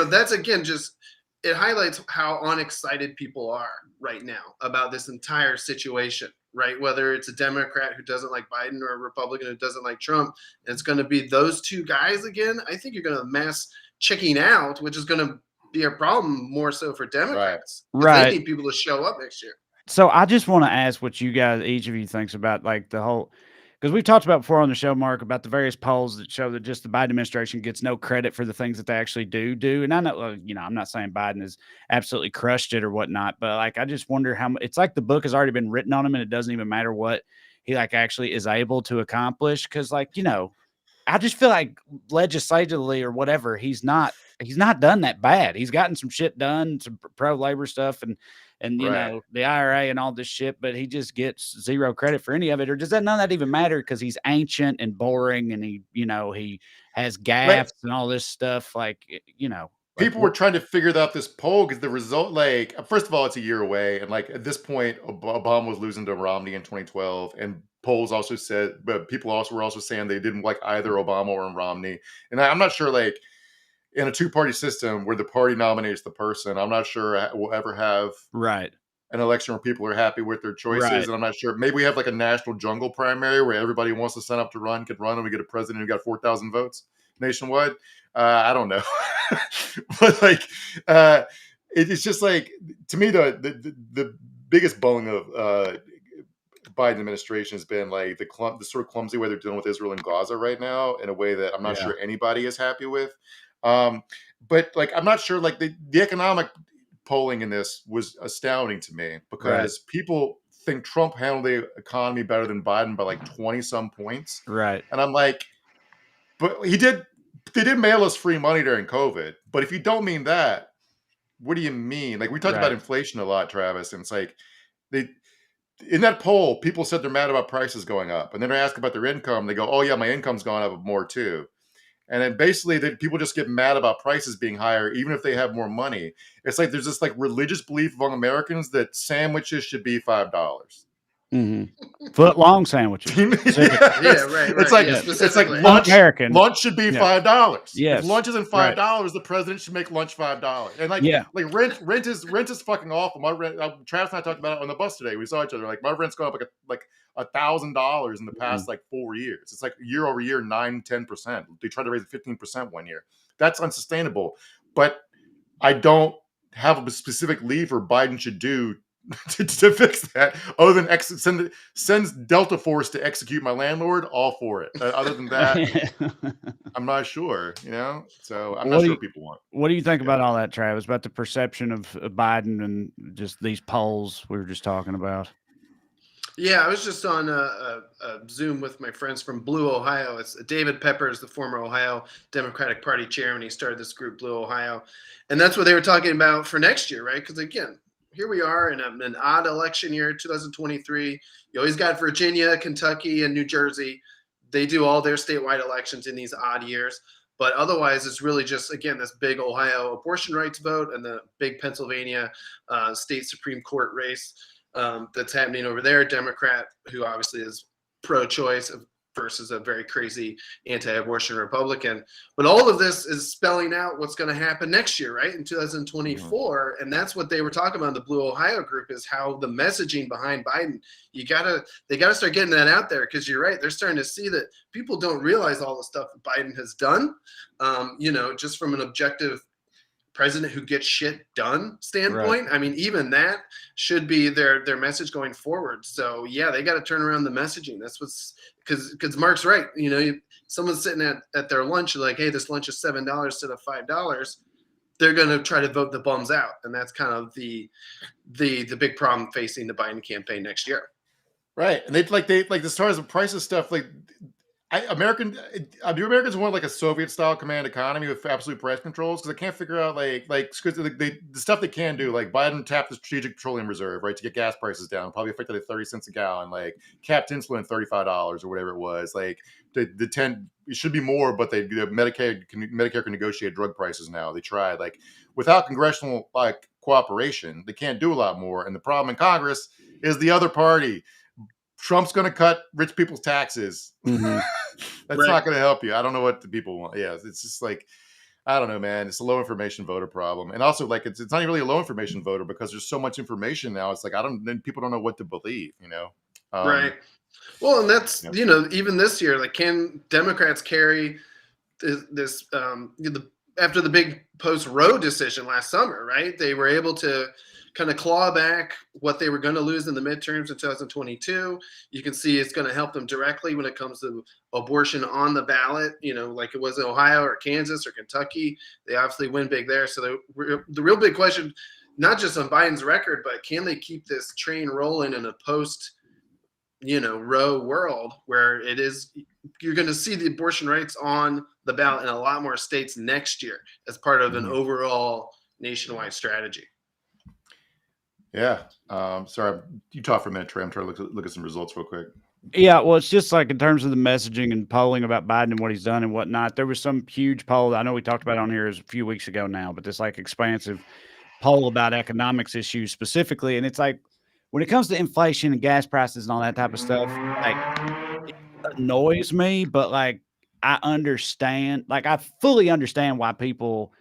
that's, again, just it highlights how unexcited people are right now about this entire situation, right? Whether it's a Democrat who doesn't like Biden or a Republican who doesn't like Trump, and it's going to be those two guys again. I think you're going to mass checking out, which is going to be a problem more so for Democrats. Right. They need people to show up next year. So I just want to ask what you guys, each of you, thinks about like the whole. Because we've talked about before on the show, Mark, about the various polls that show that just the Biden administration gets no credit for the things that they actually do. And I know, I'm not saying Biden has absolutely crushed it or whatnot, but like, I just wonder how it's like the book has already been written on him and it doesn't even matter what he like actually is able to accomplish. Cause like, I just feel like legislatively or whatever, he's not done that bad. He's gotten some shit done, some pro-labor stuff and the IRA and all this shit, but he just gets zero credit for any of it. Or does none of that even matter because he's ancient and boring and he has gaffes and all this stuff. People were trying to figure out this poll because the result, like, first of all, it's a year away. And like at this point, Obama was losing to Romney in 2012. And polls also said, but people were also saying they didn't like either Obama or Romney. And I'm not sure, like, in a two-party system where the party nominates the person, I'm not sure we'll ever have an election where people are happy with their choices. And I'm not sure. Maybe we have like a national jungle primary where everybody who wants to sign up to run can run, and we get a president who got 4,000 votes nationwide. I don't know. But like, it's just like, to me, the biggest bone of Biden administration has been like the sort of clumsy way they're dealing with Israel and Gaza right now in a way that I'm not sure anybody is happy with. But like, I'm not sure, like the economic polling in this was astounding to me because people think Trump handled the economy better than Biden by like 20 some points. Right. And I'm like, but they did mail us free money during COVID. But if you don't mean that, what do you mean? Like we talked about inflation a lot, Travis. And it's like in that poll, people said they're mad about prices going up. And then they ask about their income. They go, oh yeah, my income's gone up more too. And then basically people just get mad about prices being higher, even if they have more money. It's like there's this like religious belief among Americans that sandwiches should be $5. Foot long sandwiches. Right. It's like lunch should be $5. Yes. If lunch isn't $5, the president should make lunch $5. And like rent is fucking awful. My rent, Travis and I talked about it on the bus today. We saw each other. Like my rent's gone up like $1,000 in the past like 4 years. It's like year over year 9-10%. They tried to raise it 15% one year. That's unsustainable. But I don't have a specific lever Biden should do to fix that, other than sends Delta Force to execute my landlord. All for it. Other than that, I'm not sure. So I'm not sure what people want. What do you think about all that, Travis? About the perception of Biden and just these polls we were just talking about? Yeah, I was just on a Zoom with my friends from Blue, Ohio. It's David Pepper is the former Ohio Democratic Party chairman. He started this group, Blue, Ohio. And that's what they were talking about for next year, right? Because, again, here we are in an odd election year, 2023. You always got Virginia, Kentucky, and New Jersey. They do all their statewide elections in these odd years. But otherwise, it's really just, again, this big Ohio abortion rights vote and the big Pennsylvania state Supreme Court race that's happening over there. Democrat, who obviously is pro-choice, versus a very crazy anti-abortion Republican. But all of this is spelling out what's going to happen next year, right? In 2024. And that's what they were talking about in the Blue Ohio group, is how the messaging behind Biden, they gotta start getting that out there, because you're right. They're starting to see that people don't realize all the stuff that Biden has done, just from an objective president who gets shit done standpoint. Right. I mean, even that should be their message going forward. So yeah, they got to turn around the messaging. That's what's, because Mark's right. Someone's sitting at their lunch, like, hey, this lunch is $7 instead of $5. They're going to try to vote the bums out. And that's kind of the big problem facing the Biden campaign next year. Right. And they as far as the price of stuff, like, do Americans want like a Soviet style command economy with absolute price controls? Because I can't figure out because the stuff they can do, like Biden tapped the strategic petroleum reserve, right, to get gas prices down, probably affected at 30 cents a gallon, like capped insulin at $35 or whatever it was. Like it should be more, but Medicare can negotiate drug prices now. They tried, like, without congressional cooperation, they can't do a lot more. And the problem in Congress is the other party. Trump's going to cut rich people's taxes. Mm-hmm. That's right. Not going to help you. I don't know what the people want. Yeah, it's just like, I don't know, man. It's a low information voter problem. And also, like, it's not even really a low information voter, because there's so much information now. It's like, people don't know what to believe, Right. Well, and that's, even this year, like, can Democrats carry this after the big post-Roe decision last summer, right? They were able to kind of claw back what they were going to lose in the midterms in 2022. You can see it's going to help them directly when it comes to abortion on the ballot, like it was in Ohio or Kansas or Kentucky. They obviously win big there. So the real big question, not just on Biden's record, but can they keep this train rolling in a post, Roe world where you're going to see the abortion rights on the ballot in a lot more states next year as part of an overall nationwide strategy. Yeah. Sorry, you talk for a minute, Trey. I'm trying to look at some results real quick. Yeah, well, it's just like in terms of the messaging and polling about Biden and what he's done and whatnot. There was some huge poll. I know we talked about it on here a few weeks ago now, but this like expansive poll about economics issues specifically. And it's like, when it comes to inflation and gas prices and all that type of stuff, like, it annoys me, but like, I fully understand why people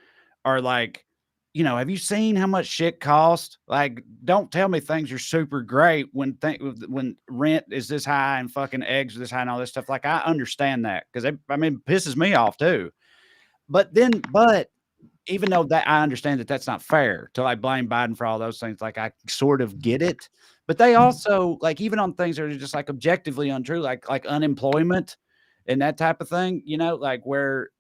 are like, have you seen how much shit costs? Like, don't tell me things are super great when rent is this high and fucking eggs are this high and all this stuff. Like, I understand that, because it pisses me off too. But even though that I understand that that's not fair to like blame Biden for all those things, like I sort of get it. But they also, like, even on things that are just like objectively untrue, like unemployment and that type of thing, like where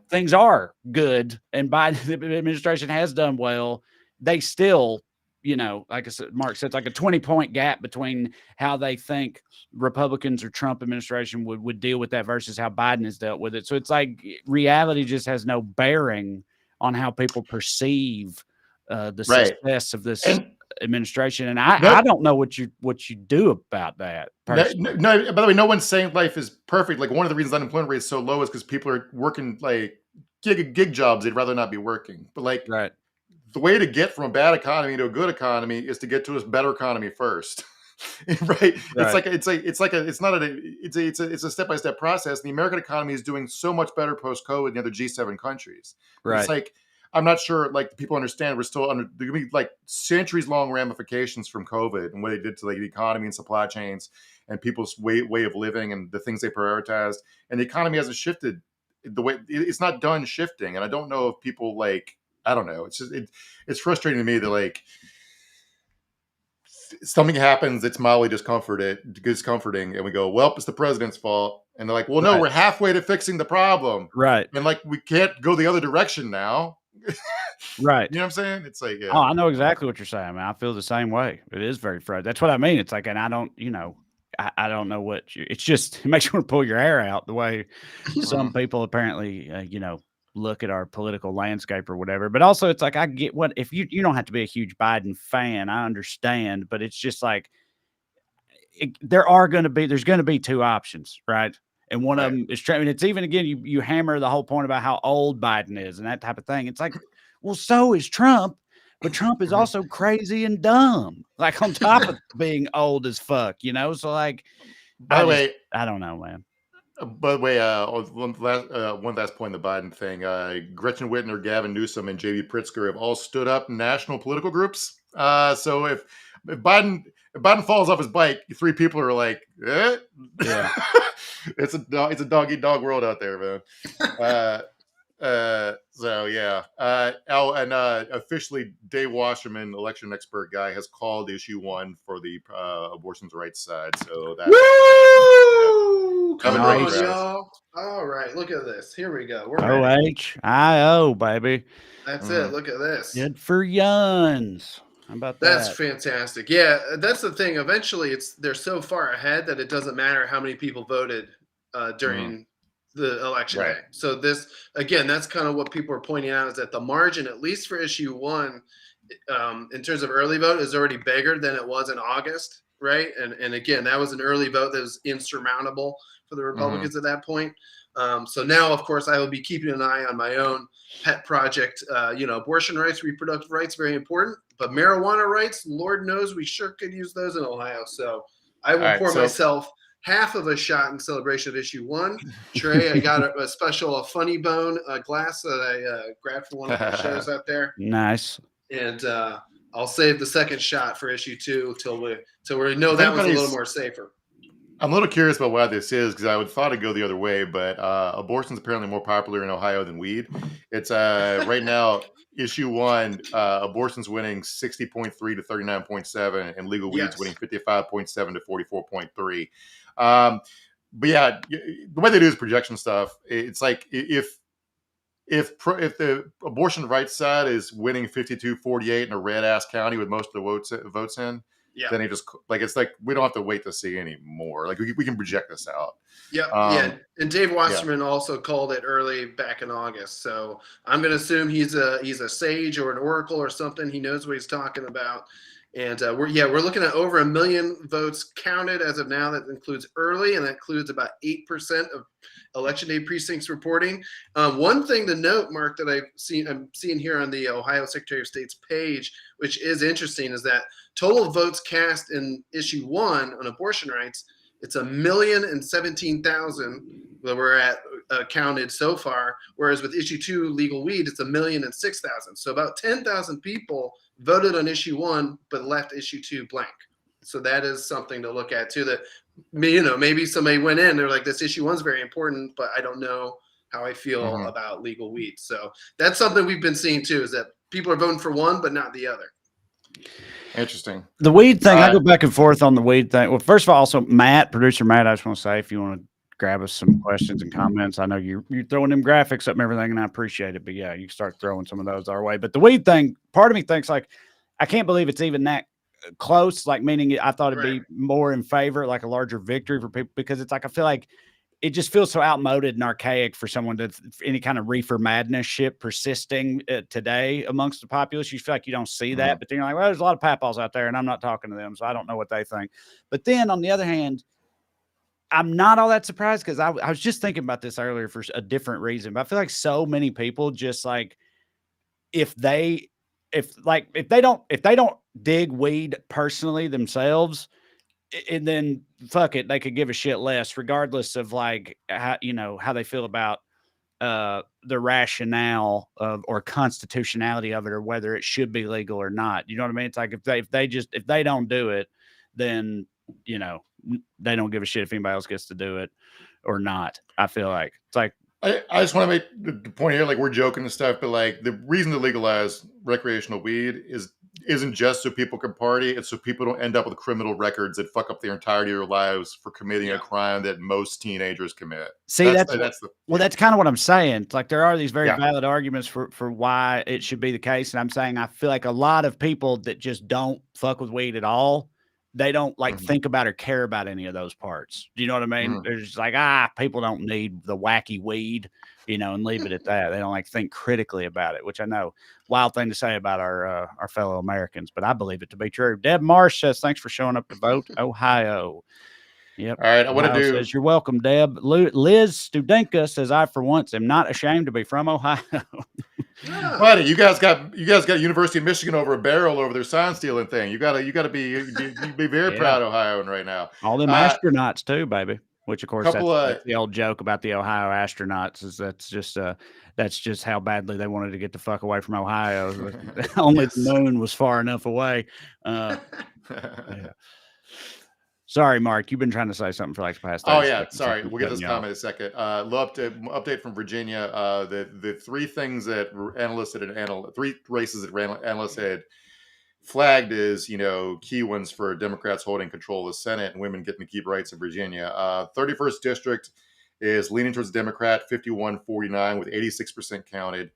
things are good and Biden administration has done well, they still, like I said, Mark said, it's like a 20-point gap between how they think Republicans or Trump administration would deal with that versus how Biden has dealt with it. So it's like reality just has no bearing on how people perceive the success of this administration. And I don't know what you do about that. No, by the way, no one's saying life is perfect. Like, one of the reasons unemployment rate is so low is because people are working like gig jobs they'd rather not be working. But like, the way to get from a bad economy to a good economy is to get to a better economy first. Right? It's a step-by-step process. The American economy is doing so much better post-COVID than the other G7 countries. Right. It's like, I'm not sure, like, people understand we're still under, there could be like centuries-long ramifications from COVID and what they did to like the economy and supply chains and people's way of living and the things they prioritized. And the economy hasn't shifted the way, it's not done shifting. And I don't know if people like, I don't know. It's just, it's frustrating to me that like something happens that's mildly discomforting, and we go, well, it's the president's fault. And they're like, well, no, we're halfway to fixing the problem. Right. And like, we can't go the other direction now. Right. You know what I'm saying? It's like, oh, I know exactly what you're saying, man. I feel the same way. It is very frustrating. That's what I mean. It's like, and I don't, I don't know it's just, it makes you want to pull your hair out the way some people apparently, look at our political landscape or whatever. But also it's like, I get what, if you don't have to be a huge Biden fan, I understand, but it's just like, there's going to be two options, right? And one of them is Trump. And it's even, again, you hammer the whole point about how old Biden is and that type of thing. It's like, well, so is Trump, but Trump is also crazy and dumb, like on top of being old as fuck, So like, By the way, I don't know, man. one last point in the Biden thing. Gretchen Whitmer, Gavin Newsom, and J.B. Pritzker have all stood up national political groups. So if Biden falls off his bike, 3 people are like, eh? Yeah. It's a dog eat dog world out there, man. So yeah. Officially, Dave Wasserman, election expert guy, has called issue 1 for the abortion's rights side. So that's Woo! Come Have a on, great y'all. All right, look at this. Here we go. We're ready. OHIO, baby. That's it. Look at this. Good for yuns. How about that? That's fantastic. Yeah, that's the thing. Eventually, they're so far ahead that it doesn't matter how many people voted during the election day. So this, again, that's kind of what people are pointing out, is that the margin, at least for issue 1, in terms of early vote, is already bigger than it was in August, right? And again, that was an early vote that was insurmountable for the Republicans at that point. So now, of course, I will be keeping an eye on my own pet project. Abortion rights, reproductive rights, very important. But marijuana rights, Lord knows we sure could use those in Ohio. So I will pour myself half of a shot in celebration of issue 1. Trey, I got a special funny bone glass that I grabbed from one of the shows out there. Nice. And I'll save the second shot for issue 2 till we know that one's a little more safer. I'm a little curious about why this is, because I would thought it'd go the other way, but abortion's apparently more popular in Ohio than weed. It's right now, issue 1, abortion's winning 60.3 to 39.7, and legal weed's winning 55.7 to 44.3. But yeah, the way they do this projection stuff, it's like if the abortion rights side is winning 52-48 in a red ass county with most of the votes in, then it just it's like we don't have to wait to see anymore. Like we can project this out. Yeah. And Dave Wasserman also called it early back in August. So I'm going to assume he's a sage or an oracle or something. He knows what he's talking about. And we're looking at over 1 million votes counted as of now. That includes early, and that includes about 8% of election day precincts reporting. One thing to note, Mark, that I'm seeing here on the Ohio Secretary of State's page, which is interesting, is that total votes cast in issue 1 on abortion rights, it's 1,017,000 that we're at counted so far. Whereas with issue 2, legal weed, it's 1,006,000. So about 10,000 people voted on issue 1, but left issue 2 blank. So that is something to look at too. That maybe somebody went in, they're like, this issue 1's very important, but I don't know how I feel about legal weed. So that's something we've been seeing too, is that people are voting for one, but not the other. Interesting. The weed thing, I go back and forth on the weed thing. Well, first of all, also producer Matt, I just want to say, if you want to grab us some questions and comments, I know you're throwing them graphics up and everything, and I appreciate it. But yeah, you start throwing some of those our way. But the weed thing, part of me thinks like, I can't believe it's even that close. Like, meaning I thought it'd be more in favor, like a larger victory for people, because it's like I feel like it just feels so outmoded and archaic for someone to any kind of reefer madness shit persisting today amongst the populace. You feel like you don't see that, but then you're like, well, there's a lot of papaws out there, and I'm not talking to them, so I don't know what they think. But then on the other hand, I'm not all that surprised, because I was just thinking about this earlier for a different reason. But I feel like so many people just like if they don't dig weed personally themselves, and then fuck it, they could give a shit less, regardless of like how they feel about the rationale of or constitutionality of it, or whether it should be legal or not. You know what I mean? It's like if they don't do it, then they don't give a shit if anybody else gets to do it or not. I feel like it's like I just want to make the point here, like we're joking and stuff, but like the reason to legalize recreational weed isn't just so people can party. It's so people don't end up with criminal records that fuck up their entirety of their lives for committing a crime that most teenagers commit. See, that's kind of what I'm saying. It's like there are these very valid arguments for why it should be the case. And I'm saying I feel like a lot of people that just don't fuck with weed at all, they don't like think about or care about any of those parts. Do you know what I mean? They're just like, people don't need the wacky weed, and leave it at that. They don't like think critically about it, which I know wild thing to say about our fellow Americans, but I believe it to be true. Deb Marsh says, thanks for showing up to vote, Ohio. Yep. All right. I want to do. Says, you're welcome, Deb. Liz Studenka says, I for once am not ashamed to be from Ohio. Yeah. Buddy, you guys got University of Michigan over a barrel over their sign stealing thing. You gotta be very Yeah. proud Ohioan right now. All them astronauts too, baby. Which of course Couple that's the old joke about the Ohio astronauts is that's just how badly they wanted to get the fuck away from Ohio. Only Yes. the moon was far enough away. Yeah. Sorry, Mark. You've been trying to say something for like the past 30 Oh yeah, seconds. sorry. We'll get this Cutting you comment in a second. Update from Virginia. The three things that analysts three races that analysts had flagged is key ones for Democrats holding control of the Senate and women getting to keep rights in Virginia. 31st district is leaning towards Democrat, 51-49 with 86% counted.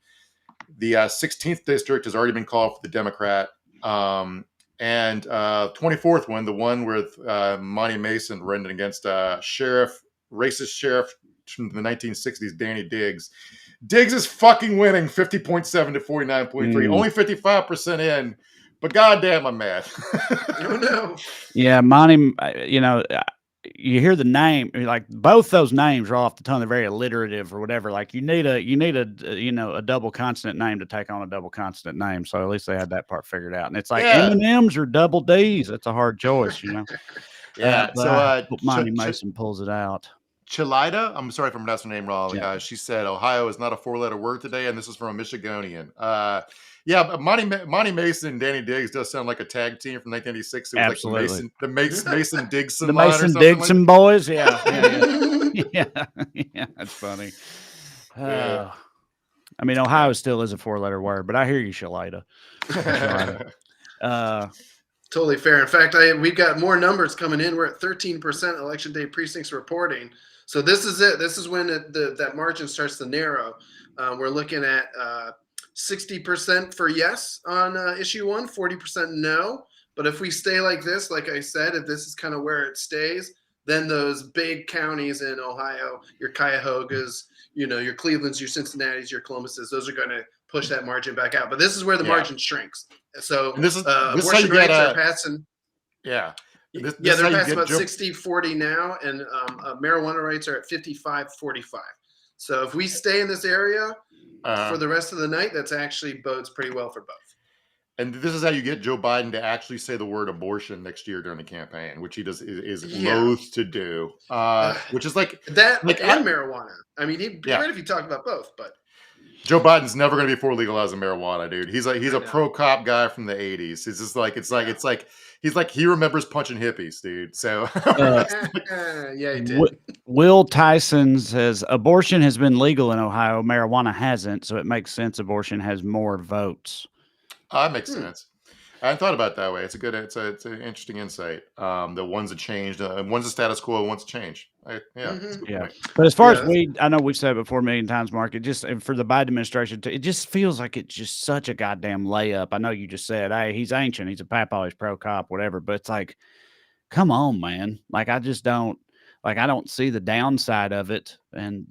The 16th district has already been called for the Democrat. And 24th one, the one with Monty Mason running against racist sheriff from the 1960s, Danny Diggs. Diggs is fucking winning 50.7 to 49.3, only 55% in, but goddamn, I'm mad. Oh no. Yeah, Monty, you hear the name, like both those names are off the tongue. They're very alliterative or whatever. Like you need a double consonant name to take on a double consonant name. So at least they had that part figured out. And it's like M&M's or double D's. That's a hard choice, Yeah. But So I hope Monty Mason pulls it out. Chilida, I'm sorry if I'm pronouncing her name wrong. Yeah. She said Ohio is not a 4-letter word today, and this is from a Michigonian. Yeah, but Monty Mason and Danny Diggs does sound like a tag team from 1986. It was Absolutely. like the Mason Digson The line or Mason something Dixon like boys. Yeah. Yeah, that's funny. Yeah. I mean, Ohio still is a 4-letter word, but I hear you, Shalita. Totally fair. In fact, we've got more numbers coming in. We're at 13% election day precincts reporting. So this is it. This is when that margin starts to narrow. We're looking at 60% for yes on issue 1, 40% no. But if we stay like this, like I said, if this is kind of where it stays, then those big counties in Ohio, your Cuyahogas, your Clevelands, your Cincinnatis, your Columbuses, those are going to push that margin back out. But this is where the margin shrinks. So and this is abortion rates are passing. Yeah. They're passing about 60-40 now, and marijuana rates are at 55-45. So if we stay in this area for the rest of the night, that's actually bodes pretty well for both. And this is how you get Joe Biden to actually say the word abortion next year during the campaign, which he is loath to do. Which is like that, and marijuana. I mean, he'd be great if he talked about both, but Joe Biden's never going to be for legalizing marijuana, dude. He's a pro cop guy from the 80s. It's just like he remembers punching hippies, dude. So yeah, he did. Will Tyson says abortion has been legal in Ohio, marijuana hasn't, so it makes sense abortion has more votes. That makes sense. I hadn't thought about it that way. It's an interesting insight. That one's a change, one's a status quo, one's a change. Yeah. But as far as I know we've said it before a million times, Mark. It just for the Biden administration, it just feels like it's just such a goddamn layup. I know you just said, hey, he's ancient, he's a papaw, he's pro cop, whatever. But it's like, come on, man. Like I don't see the downside of it, and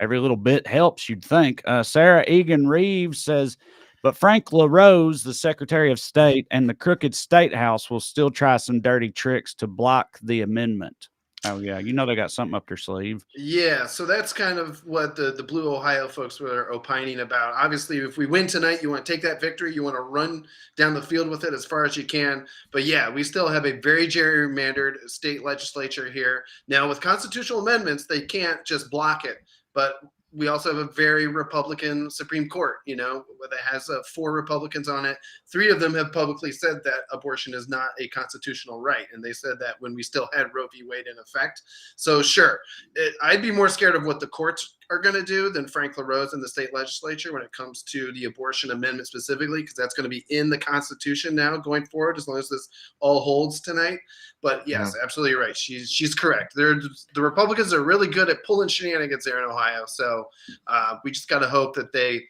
every little bit helps. You'd think. Sarah Egan Reeves says. But Frank LaRose, the Secretary of State, and the crooked State House will still try some dirty tricks to block the amendment. Oh, yeah. They got something up their sleeve. Yeah, so that's kind of what the Blue Ohio folks were opining about. Obviously, if we win tonight, you want to take that victory. You want to run down the field with it as far as you can. But, yeah, we still have a very gerrymandered state legislature here. Now, with constitutional amendments, they can't just block it. But we also have a very Republican Supreme Court, that has 4 Republicans on it. 3 of them have publicly said that abortion is not a constitutional right. And they said that when we still had Roe v. Wade in effect. So sure, I'd be more scared of what the courts are going to do than Frank LaRose and the state legislature when it comes to the abortion amendment specifically, because that's going to be in the Constitution now going forward, as long as this all holds tonight. But yes, absolutely right. She's correct. The Republicans are really good at pulling shenanigans there in Ohio. So we just got to hope that they,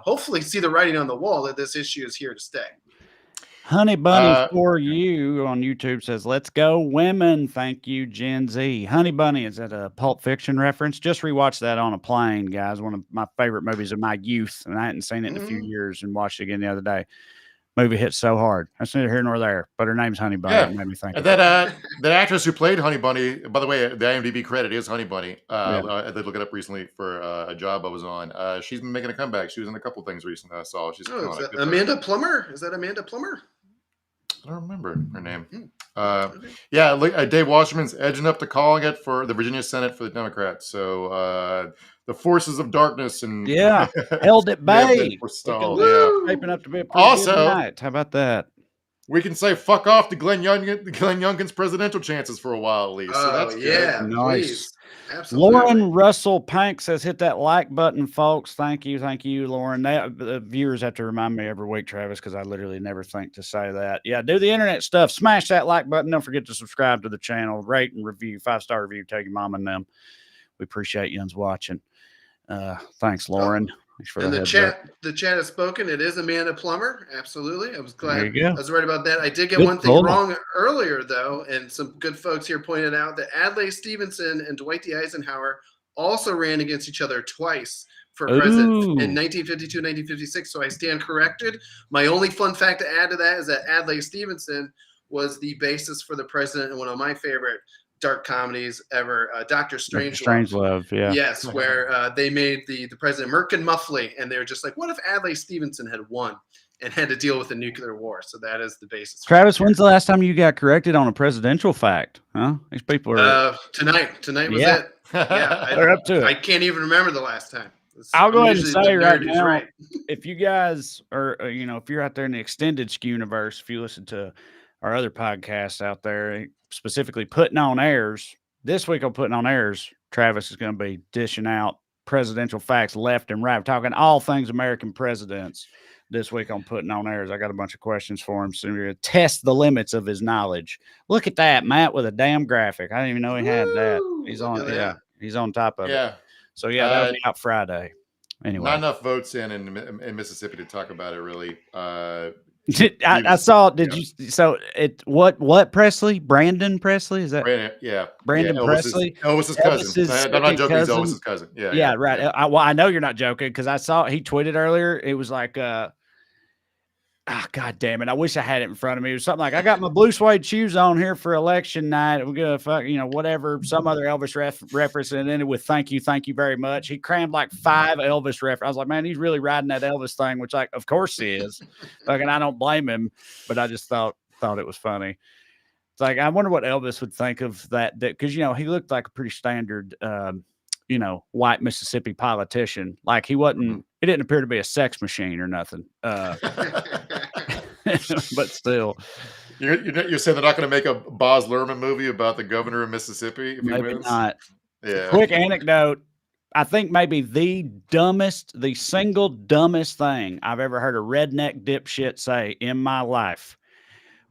hopefully see the writing on the wall that this issue is here to stay. Honey Bunny for you on YouTube says, let's go women. Thank you, Gen Z. Honey Bunny, is that a Pulp Fiction reference? Just rewatched that on a plane, guys. One of my favorite movies of my youth, and I hadn't seen it in a few years and watched it again the other day. movie hit so hard. That's neither here nor there. But her name's Honey Bunny. Yeah. It made me think And of it. that actress who played Honey Bunny, by the way, the IMDb credit is Honey Bunny. Yeah. I did look it up recently for a job I was on. She's been making a comeback. She was in a couple things recently I saw. She's Oh, is killing it. that Good for her. Amanda Plummer? Is that Amanda Plummer? I don't remember her name. Okay. Yeah, Dave Wasserman's edging up to calling it for the Virginia Senate for the Democrats. So the forces of darkness and Yeah. Held at may have bay. been forestalled. Looking Yeah. Woo! shaping up to be a pretty Also- good night. How about that? We can say fuck off to Glenn Youngkin's presidential chances for a while at least. So Oh, that's good. yeah. Nice. Please. Absolutely. Lauren Russell Pank says, hit that like button, folks. Thank you, Lauren. The viewers have to remind me every week, Travis, because I literally never think to say that. Yeah, do the internet stuff. Smash that like button. Don't forget to subscribe to the channel. Rate and review. 5-star review. Tell your mom and them. We appreciate you watching. Thanks, Lauren. Thanks for And the heads chat, up. the chat has spoken. It is Amanda Plummer. Absolutely. I was glad. There you go. I was right about that. I did get Good one thing call. wrong earlier, though, and some good folks here pointed out that Adlai Stevenson and Dwight D. Eisenhower also ran against each other twice for president Ooh. in 1952, 1956. So I stand corrected. My only fun fact to add to that is that Adlai Stevenson was the basis for the president in one of my favorite dark comedies ever, Dr. Strangelove, yeah. Yes, where they made the president Merkin Muffley, and they were just like, what if Adlai Stevenson had won and had to deal with a nuclear war? So that is the basis. Travis, when's the last time you got corrected on a presidential fact? Huh? These people are Tonight. Tonight was Yeah. it. Yeah, they're up to I it. can't even remember the last time. I'll go I'm ahead and usually say the right nerd who's now, right. if you guys are, if you're out there in the extended Skew universe, if you listen to our other podcasts out there, specifically Putting on Airs, this week on Putting on Airs, Travis is going to be dishing out presidential facts left and right, talking all things American presidents this week on Putting on Airs. I got a bunch of questions for him, so we're going to test the limits of his knowledge. Look at that, Matt, with a damn graphic. I didn't even know he had that. Woo! He's Look on, at that. yeah, he's on top of it. Yeah. So yeah, that'll be out Friday. Anyway, Not enough votes in Mississippi to talk about it really. I saw. Did you? So what Presley? Brandon Presley? Is that Brandon Presley? Elvis's cousin. I'm not joking. He's Elvis's cousin. Yeah, right. Yeah. I know you're not joking because I saw he tweeted earlier. It was like, God damn it! I wish I had it in front of me. It was something like, I got my blue suede shoes on here for election night. We're gonna fuck, whatever, some other Elvis reference, and then it with thank you very much. He crammed like 5 Elvis references. I was like, man, he's really riding that Elvis thing, which like, of course he is. Like, and I don't blame him, but I just thought it was funny. It's like, I wonder what Elvis would think of that, because he looked like a pretty standard, white Mississippi politician. Like he wasn't. It didn't appear to be a sex machine or nothing. But still, you're saying they're not going to make a Boz Lerman movie about the governor of Mississippi if he maybe wins? not. Yeah. Quick anecdote. I think maybe the single dumbest thing I've ever heard a redneck dipshit say in my life.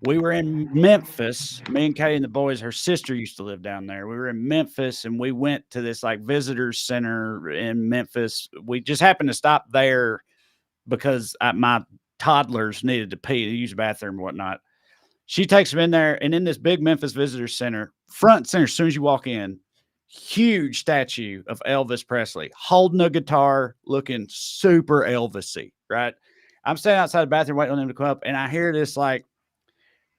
We were in Memphis. Me and Kay and the boys, her sister used to live down there. We were in Memphis and we went to this like visitors center in Memphis. We just happened to stop there because my toddlers needed to pee, to use the bathroom and whatnot. She takes them in there, and in this big Memphis visitors center, front and center, as soon as you walk in, huge statue of Elvis Presley holding a guitar, looking super Elvis-y, right? I'm standing outside the bathroom waiting on them to come up, and I hear this like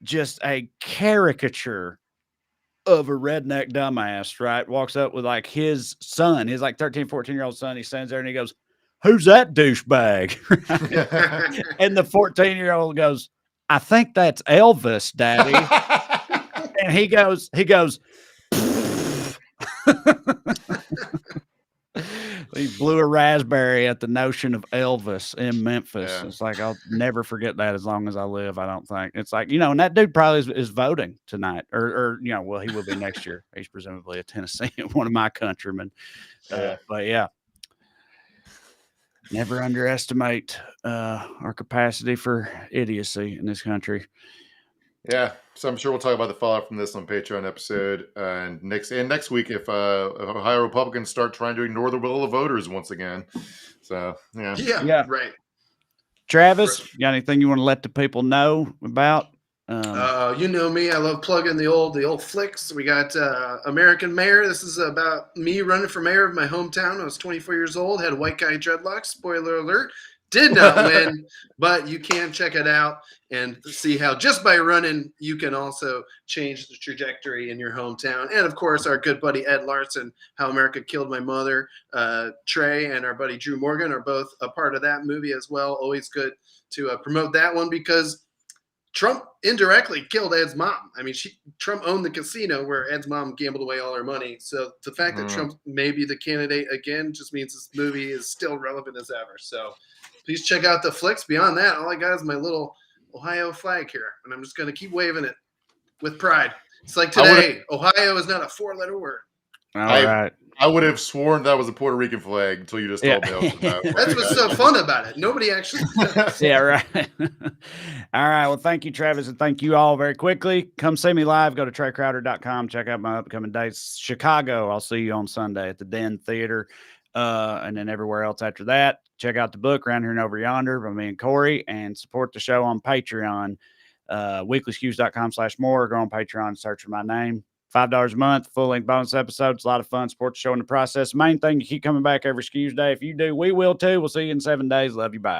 just a caricature of a redneck dumbass, right? Walks up with like his son, his like 13, 14-year-old son. He stands there and he goes, "Who's that douchebag?" And the 14-year-old goes, "I think that's Elvis, Daddy." And he goes, he blew a raspberry at the notion of Elvis in Memphis. Yeah. It's like, I'll never forget that as long as I live. I don't think it's like, and that dude probably is voting tonight or, well, he will be next year. He's presumably a Tennessean, one of my countrymen. But yeah, never underestimate our capacity for idiocy in this country. Yeah, so I'm sure we'll talk about the fallout from this on Patreon episode and next week if Ohio Republicans start trying to ignore the will of voters once again. So Yeah, right. Travis, you got anything you want to let the people know about? You know me. I love plugging the old flicks. We got American Mayor. This is about me running for mayor of my hometown. I was 24 years old, had white guy dreadlocks. Spoiler alert. Did not win, but you can check it out and see how just by running, you can also change the trajectory in your hometown. And of course, our good buddy Ed Larson, How America Killed My Mother, Trey and our buddy Drew Morgan are both a part of that movie as well. Always good to promote that one because Trump indirectly killed Ed's mom. I mean, Trump owned the casino where Ed's mom gambled away all her money. So the fact that Trump may be the candidate again just means this movie is still relevant as ever. So please check out the flicks. Beyond that, all I got is my little Ohio flag here, and I'm just going to keep waving it with pride. It's like today, Ohio is not a 4-letter word. All right. I would have sworn that was a Puerto Rican flag until you just told me. That's what's so fun about it. Nobody actually knows. Yeah, right. All right. Well, thank you, Travis, and thank you all very quickly. Come see me live. Go to TreyCrowder.com. Check out my upcoming dates. Chicago, I'll see you on Sunday at the Den Theater, and then everywhere else after that. Check out the book, Around Here and Over Yonder, by me and Corey, and support the show on Patreon, weeklyskews.com/more. Go on Patreon and search for my name. $5 a month, full-length bonus episodes, a lot of fun. Support the show in the process. Main thing, you keep coming back every Skews Day. If you do, we will too. We'll see you in 7 days. Love you. Bye.